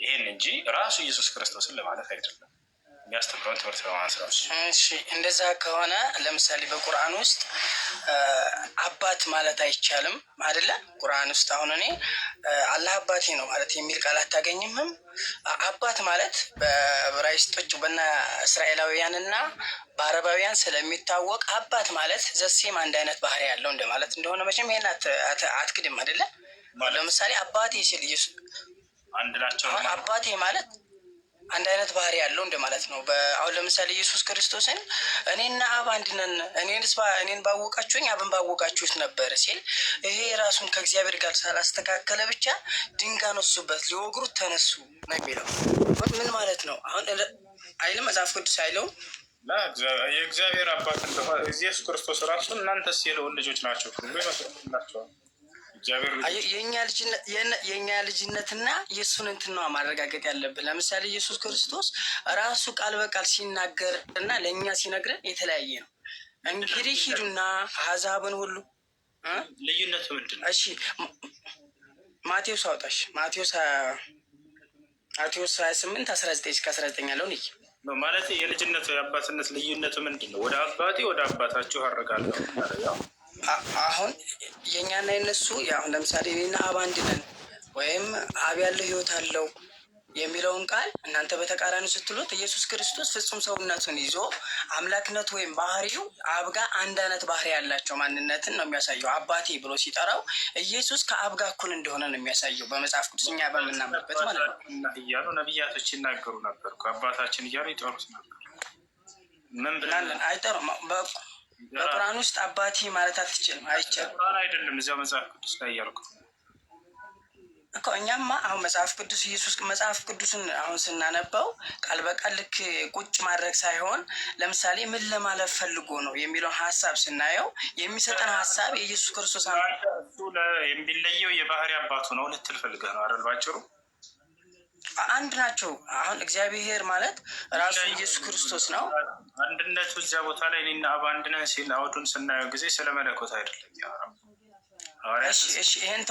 ይሄን እንጂ ራሱ ኢየሱስ ክርስቶስን ለማለት አይደለም የሚያስተምረውን ትምህርት በማንስራች። እሺ እንደዛ ከሆነ ለምሳሌ በቁርአን ውስጥ አባት ማለት አይቻልም አይደለ? ቁርአን ውስጥ አሁን እኔ አላህ አባቴ ነው ማለት የሚል ቃል አታገኝምም። አባት ማለት በዕብራይስጦች በና እስራኤላውያን እና በአረባውያን ስለሚታወቅ አባት ማለት ዘሴም አንድ አይነት ባህሪ ያለው እንደማለት እንደሆነ መቼም ይሄን አትክድም አይደለ? ለምሳሌ አባቴ ሲል ኢየሱስ አንድ ናቸው። አባቴ ማለት አንድ አይነት ባህሪ ያለው እንደማለት ነው። አሁን ለምሳሌ ኢየሱስ ክርስቶስን እኔና አብ አንድ ነን፣ እኔን ባወቃችሁኝ አብን ባወቃችሁት ነበር ሲል ይሄ ራሱን ከእግዚአብሔር ጋር ስላስተካከለ ብቻ ድንጋይ ነሱበት፣ ሊወግሩት ተነሱ ነው የሚለው። ምን ማለት ነው? አሁን አይልም መጽሐፍ ቅዱስ አይለውም የእግዚአብሔር አባት እንደሆነ ኢየሱስ ክርስቶስ ራሱ እናንተስ የልዑል ልጆች ናቸው ሁሉ ይመስላቸዋል። የእኛ ልጅነትና የእሱን እንትን ነው ማረጋገጥ ያለብን። ለምሳሌ ኢየሱስ ክርስቶስ ራሱ ቃል በቃል ሲናገር እና ለእኛ ሲነግረን የተለያየ ነው። እንግዲህ ሂዱና አሕዛብን ሁሉ ልዩነቱ ምንድን ነው? እሺ ማቴዎስ አውጣሽ ማቴዎስ 28:19-19 ያለውን ይህ ማለት የልጅነቱ የአባትነት ልዩነቱ ምንድን ነው? ወደ አባቴ ወደ አባታችሁ አደርጋለሁ። አሁን የእኛና የነሱ አሁን ለምሳሌ እኔና አብ አንድ ነን ወይም አብ ያለው ሕይወት አለው የሚለውን ቃል እናንተ በተቃራኒ ስትሉት ኢየሱስ ክርስቶስ ፍጹም ሰውነቱን ይዞ አምላክነቱ ወይም ባህሪው አብ ጋር አንድ አይነት ባህሪ ያላቸው ማንነትን ነው የሚያሳየው። አባቴ ብሎ ሲጠራው ኢየሱስ ከአብ ጋር እኩል እንደሆነ ነው የሚያሳየው በመጽሐፍ ቅዱስ እኛ በምናምንበት ማለት ነው እያሉ ነቢያቶች ይናገሩ ነበር። አባታችን እያሉ ይጠሩት ነበር። ምን ብለን አይጠሩም። በቁርአን ውስጥ አባቴ ማለት አትችልም፣ አይቻልም። ቁርአን አይደለም እዚያው መጽሐፍ ቅዱስ ላይ እያልኩ እኮ እኛማ አሁን መጽሐፍ ቅዱስ ኢየሱስ መጽሐፍ ቅዱስን አሁን ስናነባው ቃል በቃል ልክ ቁጭ ማድረግ ሳይሆን ለምሳሌ ምን ለማለት ፈልጎ ነው የሚለውን ሀሳብ ስናየው የሚሰጠን ሀሳብ የኢየሱስ ክርስቶስ እሱ የሚለየው የባህሪ አባቱ ነው ልትል ፈልገህ ነው አይደል? ባጭሩ አንድ ናቸው። አሁን እግዚአብሔር ማለት ራሱ ኢየሱስ ክርስቶስ ነው። አንድነቱ እዚያ ቦታ ላይ እኔና አብ አንድ ነን ሲል አውዱን ስናየው ጊዜ ስለ መለኮት አይደለም ያወራው። ይሄን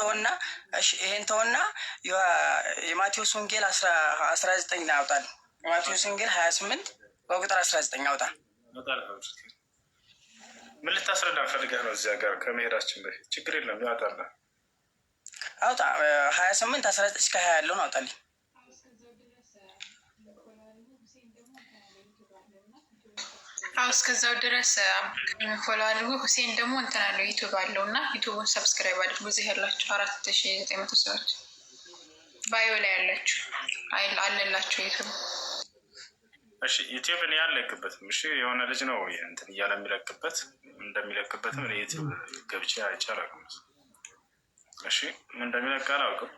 ተውና የማቴዎስ ወንጌል 19 ያውጣል። የማቴዎስ ወንጌል 28 በቁጥር 19 ያውጣ። ምን ልታስረዳ ፈልገህ ነው? እዚያ ጋር ከመሄዳችን በፊት ችግር የለም ያወጣል። አውጣ 28 19-20 ያለውን አውጣልኝ። እስከዛው ድረስ ፎሎ አድርጉ። ሁሴን ደግሞ እንትን አለው ዩቱብ አለው እና ዩቱቡን ሰብስክራይብ አድርጉ። እዚህ ያላችሁ 4900 ሰዎች ባዮ ላይ ያላችሁ አለላችሁ ዩቱብ። እሺ ዩቱብ እኔ አልለቅበትም። እሺ የሆነ ልጅ ነው እንትን እያለ የሚለቅበት እንደሚለቅበትም እኔ ዩቱብ ገብቼ አይቻልም። እሺ ምን እንደሚለቅ አላውቅም።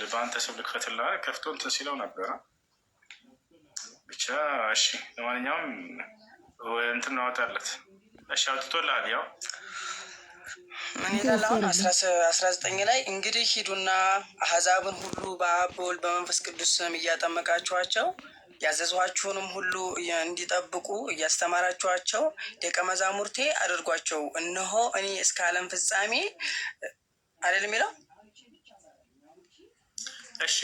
በአንተ ስም ልክፈትልህ ከፍቶ እንትን ሲለው ነበረ ብቻ። እሺ ለማንኛውም እንትን እናወጣለት። እሺ አውጥቶልሃል። ያው ምን ይላል አሁን 19 ላይ እንግዲህ ሂዱና አሕዛብን ሁሉ በአብ በወልድ በመንፈስ ቅዱስ ስም እያጠመቃችኋቸው ያዘዝኋችሁንም ሁሉ እንዲጠብቁ እያስተማራችኋቸው ደቀ መዛሙርቴ አድርጓቸው፣ እነሆ እኔ እስከ ዓለም ፍጻሜ አይደል የሚለው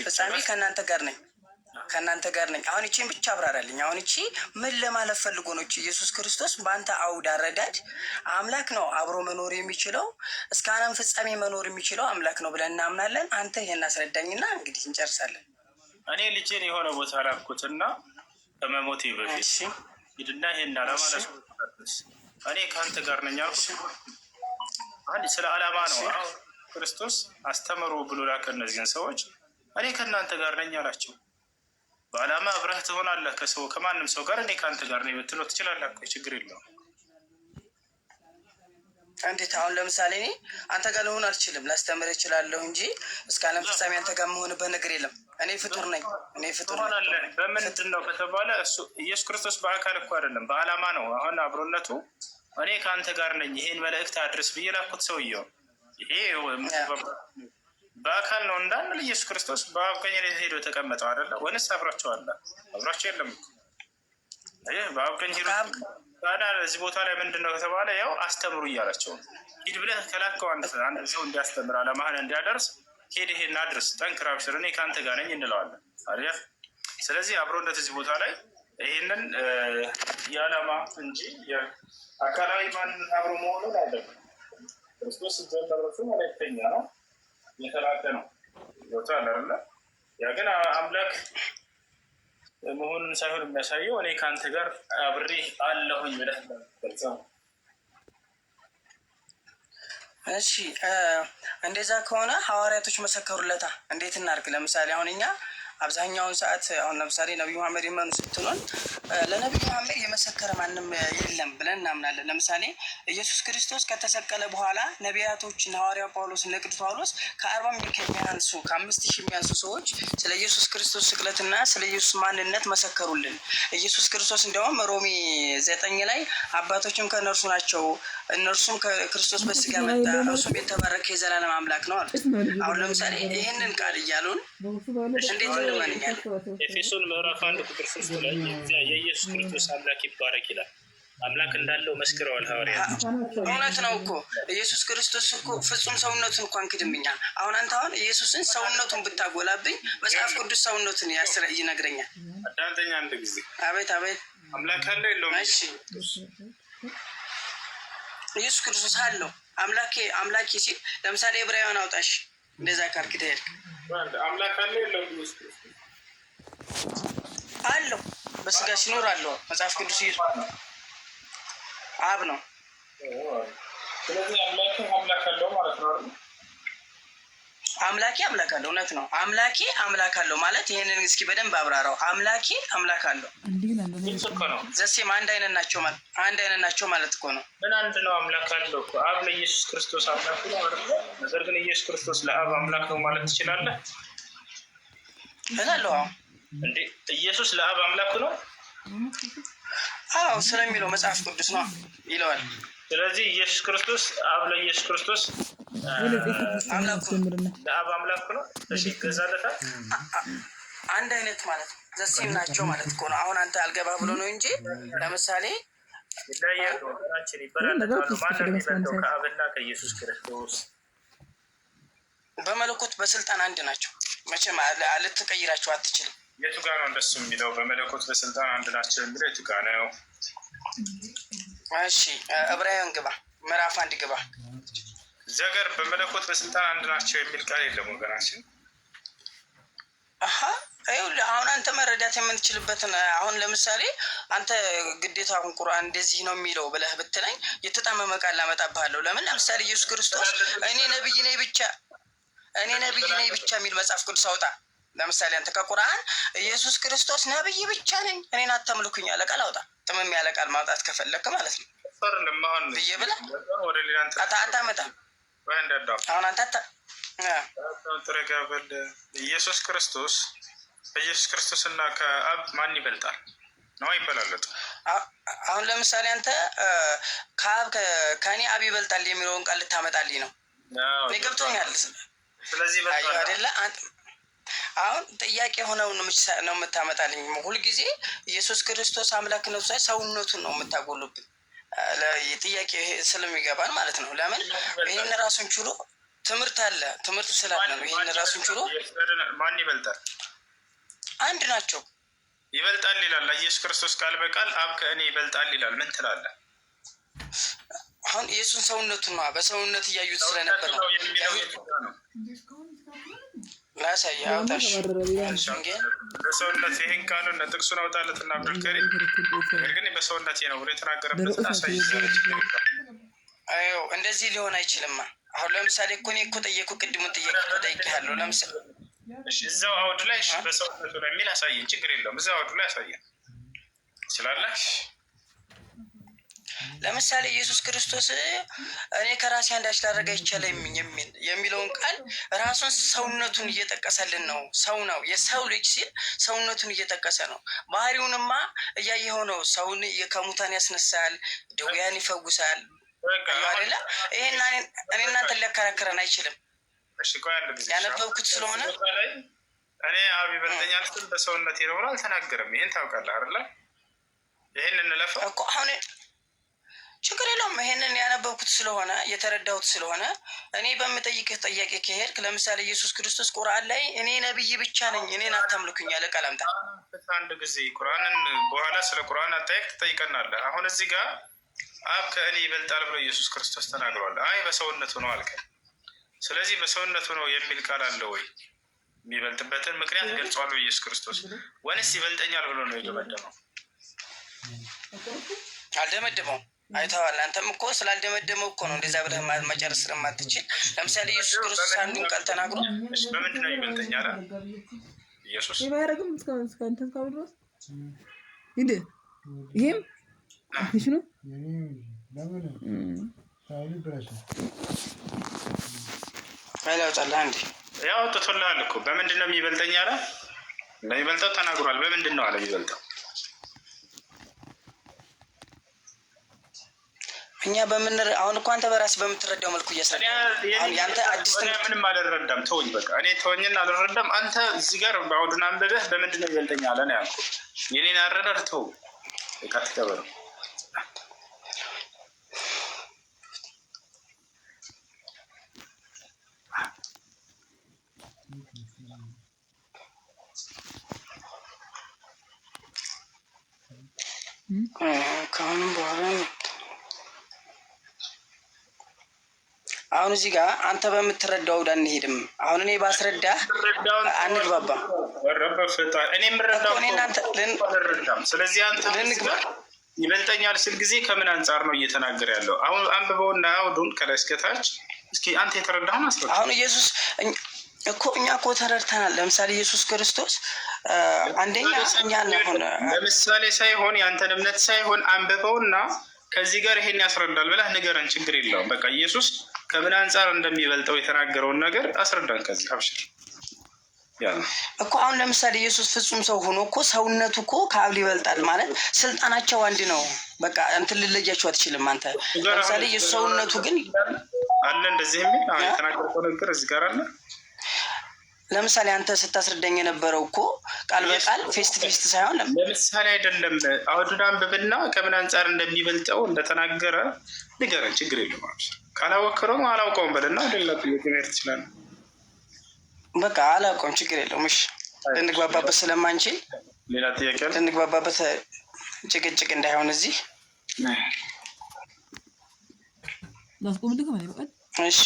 ፍጻሜ ከእናንተ ጋር ነኝ። አሁን እቺን ብቻ አብራራልኝ። አሁን እቺ ምን ለማለት ፈልጎ ነው? እቺ ኢየሱስ ክርስቶስ በአንተ አውድ አረዳድ አምላክ ነው አብሮ መኖር የሚችለው እስከ ዓለም ፍጻሜ መኖር የሚችለው አምላክ ነው ብለን እናምናለን። አንተ ይሄን አስረዳኝና እንግዲህ እንጨርሳለን። እኔ ልጄን የሆነ ቦታ ላኩትና ከመሞቴ በፊት ሂድና ይሄን ለማለት እኔ ከአንተ ጋር ነኝ አልኩት። አንድ ስለ ዓላማ ነው ክርስቶስ አስተምሮ ብሎ ላከ እነዚህን ሰዎች። እኔ ከእናንተ ጋር ነኝ አላቸው። በዓላማ አብረህ ትሆናለህ ከማንም ሰው ጋር። እኔ ከአንተ ጋር ነኝ ብትለው ትችላለህ፣ ችግር የለውም። እንዴት? አሁን ለምሳሌ እኔ አንተ ጋር ልሆን አልችልም፣ ላስተምር እችላለሁ እንጂ እስከ ዓለም ፍጻሜ አንተ ጋር መሆንበት ነገር የለም። እኔ ፍጡር ነኝ። እኔ ፍጡር ነኝ። በምንድን ነው ከተባለ እሱ ኢየሱስ ክርስቶስ በአካል እኮ አይደለም በዓላማ ነው። አሁን አብሮነቱ እኔ ከአንተ ጋር ነኝ ይሄን መልእክት አድርስ ብዬ ላኩት ሰውየው። ይሄ በአካል ነው እንዳንል ኢየሱስ ክርስቶስ በአብ ቀኝ ላይ ሄዶ የተቀመጠው አይደለ ወይንስ አብሯቸው አለ? አብሯቸው የለም። ይህ በአብ ቀኝ ሄዶ ታዲያ እዚህ ቦታ ላይ ምንድን ነው ከተባለ ያው አስተምሩ እያላቸው ነው። ሂድ ብለህ ከላከው አንድ ሰው እንዲያስተምር አለማህን እንዲያደርስ ሄድ ይሄን አድርስ፣ ጠንክር፣ አብሽር፣ እኔ ከአንተ ጋር ነኝ እንለዋለን አይደል? ስለዚህ አብሮነት እዚህ ቦታ ላይ ይህንን የዓላማ እንጂ አካላዊ ማንነት አብሮ መሆኑን አይደለም። ክርስቶስ ሲጀመረሱ መልእክተኛ ነው፣ የተላከ ነው ቦታ አለ። ያ ግን አምላክ መሆኑን ሳይሆን የሚያሳየው እኔ ከአንተ ጋር አብሬ አለሁኝ ብለህ ገልጸው። እሺ እንደዛ ከሆነ ሐዋርያቶች መሰከሩለታ። እንዴት እናድርግ? ለምሳሌ አሁን እኛ አብዛኛውን ሰዓት አሁን ለምሳሌ ነቢዩ መሐመድ ይመኑ ስትሉን ለነቢዩ መሐመድ የመሰከረ ማንም የለም ብለን እናምናለን። ለምሳሌ ኢየሱስ ክርስቶስ ከተሰቀለ በኋላ ነቢያቶች እነ ሐዋርያው ጳውሎስ እነ ቅዱስ ጳውሎስ ከ50,000 የሚያንሱ ሰዎች ስለ ኢየሱስ ክርስቶስ ስቅለትና ስለ ኢየሱስ ማንነት መሰከሩልን። ኢየሱስ ክርስቶስ እንዲያውም ሮሜ 9 ላይ አባቶችም ከእነርሱ ናቸው፣ እነርሱም ከክርስቶስ በስጋ መጣ፣ እርሱም የተባረከ የዘላለም አምላክ ነው አሉት። አሁን ለምሳሌ ይህንን ቃል እያሉን እንዴት እንመንኛለን? ኤፌሶን ምዕራፍ 1 ቁጥር 3 ላይ የኢየሱስ ክርስቶስ አምላክ ይባረክ ይላል። አምላክ እንዳለው መስክረዋል ሐዋርያት። እውነት ነው እኮ ኢየሱስ ክርስቶስ እኮ ፍጹም ሰውነቱን እኮ አንክድምኛ። አሁን አንተ አሁን ኢየሱስን ሰውነቱን ብታጎላብኝ መጽሐፍ ቅዱስ ሰውነቱን ይነግረኛል። አዳምጠኛ አንድ ጊዜ። አቤት አቤት። አምላክ አለ የለውም? እሺ ኢየሱስ ክርስቶስ አለው። አምላኬ ሲል ለምሳሌ ዕብራውያን አውጣሽ እንደዛ ካልክ ትሄድ አምላክ አለ የለውም? አለው በስጋ ሲኖር አለው። መጽሐፍ ቅዱስ አብ ነው። ስለዚህ አምላክ አለው ማለት ነው አይደል? አምላኬ አምላክ አለው። እውነት ነው። አምላኬ አምላክ አለው ማለት ይሄንን እስኪ በደንብ አብራራው። አምላኬ አምላክ አለው ዘሴም አንድ አይነት ናቸው ማለት እኮ ነው። ምን አንድ ነው? አምላክ አለው እኮ አብ ለኢየሱስ ክርስቶስ አምላክ ነው አይደል? ነገር ግን ኢየሱስ ክርስቶስ ለአብ አምላክ ነው ማለት ትችላለህ? እላለሁ። እንዴ ኢየሱስ ለአብ አምላክ ነው? አዎ ስለሚለው መጽሐፍ ቅዱስ ነው ይለዋል። ስለዚህ ኢየሱስ ክርስቶስ አብ ለኢየሱስ ክርስቶስ ለአብ አምላክ ነው። እሺ ገዛለታ አንድ አይነት ማለት ነው። ዘሴም ናቸው ማለት እኮ ነው። አሁን አንተ አልገባ ብሎ ነው እንጂ ለምሳሌ ከአብና ከኢየሱስ ክርስቶስ በመለኮት በስልጣን አንድ ናቸው። መቼም ልትቀይራቸው አትችልም። የቱ ጋ ነው እንደሱ የሚለው? በመለኮት በስልጣን አንድ ናቸው የሚለው የቱ ጋ ነው? እሺ ዕብራውያን ግባ፣ ምዕራፍ 1 ግባ። እዚያ ጋር በመለኮት በስልጣን አንድ ናቸው የሚል ቃል የለም ወገናችን። አሁን አንተ መረዳት የምንችልበትን አሁን ለምሳሌ አንተ ግዴታ አሁን ቁርአን እንደዚህ ነው የሚለው ብለህ ብትለኝ የተጣመመ ቃል ላመጣብሃለሁ። ለምን? ለምሳሌ ኢየሱስ ክርስቶስ እኔ ነብይ ነኝ ብቻ የሚል መጽሐፍ ቅዱስ አውጣ። ለምሳሌ አንተ ከቁርአን ኢየሱስ ክርስቶስ ነብይ ብቻ ነኝ እኔን አታምልኩኝ ያለ ቃል አውጣ። ጥምም ያለ ቃል ማውጣት ከፈለክ ማለት ነው ብዬ ብለህ አታመጣም። አሁን አንተ ተረጋበል። ኢየሱስ ክርስቶስ በኢየሱስ ክርስቶስና ከአብ ማን ይበልጣል ነው? ይበላለጡ። አሁን ለምሳሌ አንተ ከእኔ አብ ይበልጣል የሚለውን ቃል ልታመጣልኝ ነው። እኔ ገብቶኛል። ስለዚህ አይደለ አሁን ጥያቄ ሆነው ነው የምታመጣልኝ። ሁልጊዜ ኢየሱስ ክርስቶስ አምላክ ነው ሳይ ሰውነቱን ነው የምታጎሉብን። ጥያቄ ስለሚገባን ማለት ነው። ለምን ይህን ራሱን ችሎ ትምህርት አለ። ትምህርቱ ስላለ ነው። ይህን ራሱን ችሎ ማን ይበልጣል? አንድ ናቸው። ይበልጣል ይላል ኢየሱስ ክርስቶስ ቃል በቃል አብ ከእኔ ይበልጣል ይላል። ምን ትላለህ? አሁን ኢየሱስን ሰውነቱን ነው በሰውነት እያዩት ስለነበር ነው ላሳይ አውጣሽ በሰውነት ይህን ቃሉን ጥቅሱን አውጣለት እና አብዱልከሪም ነገር ግን በሰውነት ነው ብሎ የተናገረበትን አሳይ። እንደዚህ ሊሆን አይችልማ። አሁን ለምሳሌ እኮ እኔ እኮ ጠየኩ ቅድሙን ጥያቄ ተጠይቄያለሁ። ለምሳሌ እዛው አውድ ላይ በሰውነቱ ነው የሚል አሳየን። ችግር የለውም። እዛው አውድ ላይ አሳየን ትችላለህ። ለምሳሌ ኢየሱስ ክርስቶስ እኔ ከራሴ አንዳች ላደርግ አይቻለኝ የሚለውን ቃል ራሱን ሰውነቱን እየጠቀሰልን ነው። ሰው ነው የሰው ልጅ ሲል ሰውነቱን እየጠቀሰ ነው። ባህሪውንማ እያየኸው ነው። ሰውን ከሙታን ያስነሳል፣ ድውያን ይፈውሳል አይደለ? ይሄን እኔ እናንተ ሊያከራክረን አይችልም። ያነበብኩት ስለሆነ እኔ አብ ይበልጠኛል ስል በሰውነት ነው አልተናገረም። ይሄን ታውቃለህ አይደለ? ይሄን እንለፈው እኮ አሁን ችግር የለውም። ይሄንን ያነበብኩት ስለሆነ የተረዳሁት ስለሆነ እኔ በምጠይቅህ ጥያቄ ከሄድክ ለምሳሌ ኢየሱስ ክርስቶስ ቁርአን ላይ እኔ ነብይ ብቻ ነኝ እኔን አታምልኩኝ ያለ ቃል አምጣ። አንድ ጊዜ ቁርአንን በኋላ ስለ ቁርአን አጠያየቅ ትጠይቀናለህ። አሁን እዚህ ጋር አብ ከእኔ ይበልጣል ብሎ ኢየሱስ ክርስቶስ ተናግሯል። አይ በሰውነቱ ነው አልከን። ስለዚህ በሰውነቱ ነው የሚል ቃል አለ ወይ? የሚበልጥበትን ምክንያት ገልጿል ኢየሱስ ክርስቶስ ወይስ ይበልጠኛል ብሎ ነው የደመደመው? አልደመደመው። አይተዋል። አንተም እኮ ስላልደመደመው እኮ ነው እንደዛ ብለህ መጨረስ ስለማትችል። ለምሳሌ ኢየሱስ ክርስቶስ አንዱን ቃል ተናግሮ በምንድን ነው ይበልጠኛል ኢየሱስ? ይባረክም እስከ እንትን ካሉ ድረስ እንዴ ይሄም አፍሽ ነው አይላውጣላ እንዴ ያው ተቶላል እኮ በምንድን ነው የሚበልጠኝ አለ። ለሚበልጠው ተናግሯል። በምንድን ነው አለ የሚበልጠው? እኛ አሁን እኮ አንተ በራስህ በምትረዳው መልኩ እያስረዳ ያንተ አዲስ ምንም አልረዳም። ተወኝ በቃ እኔ ተወኝና አልረዳም። አንተ እዚህ ጋር በአውዱን አንብበህ በምንድን ነው ይበልጠኛ አለ ነው ያልኩህ። የኔን አረዳድ ተው በቃ ተከበረው። ከአሁንም በኋላ አሁን እዚህ ጋር አንተ በምትረዳው ወደ አንሄድም። አሁን እኔ ባስረዳ አንግባባም። እኔ የምረዳው አልረዳም። ስለዚህ አንተ ይበልጠኛል ስል ጊዜ ከምን አንጻር ነው እየተናገረ ያለው? አሁን አንብበውና አውዱን ከላይ እስከታች እስኪ አንተ የተረዳህን አስረዳ። አሁን ኢየሱስ እኮ እኛ እኮ ተረድተናል። ለምሳሌ ኢየሱስ ክርስቶስ አንደኛ እኛ ሆነ ለምሳሌ ሳይሆን የአንተን እምነት ሳይሆን አንብበውና ከዚህ ጋር ይሄን ያስረዳል ብለህ ንገረን። ችግር የለውም። በቃ ኢየሱስ ከምን አንጻር እንደሚበልጠው የተናገረውን ነገር አስረዳን። ከዚህ አብሽር እኮ አሁን ለምሳሌ ኢየሱስ ፍጹም ሰው ሆኖ እኮ ሰውነቱ እኮ ከአብ ይበልጣል ማለት ስልጣናቸው አንድ ነው። በቃ እንትን ልለያቸው አትችልም አንተ። ለምሳሌ ኢየሱስ ሰውነቱ ግን አለ እንደዚህ የሚል የተናገረው ነገር እዚህ ጋር አለ። ለምሳሌ አንተ ስታስረዳኝ የነበረው እኮ ቃል በቃል ፌስት ፌስት ሳይሆን ለምሳሌ አይደለም። አውዱን አንብብና ከምን አንጻር እንደሚበልጠው እንደተናገረ ንገረን። ችግር የለም። ካላወቅኸው አላውቀውም በልና ወደላ ጥያቄ መሄድ ትችላለህ። በቃ አላውቀውም፣ ችግር የለውም። እሺ ልንግባባበት ስለማንችል ሌላ ጥያቄ አለ። ልንግባባበት ጭቅጭቅ እንዳይሆን እዚህ ላስቆምልህ ማለት ነው። እሺ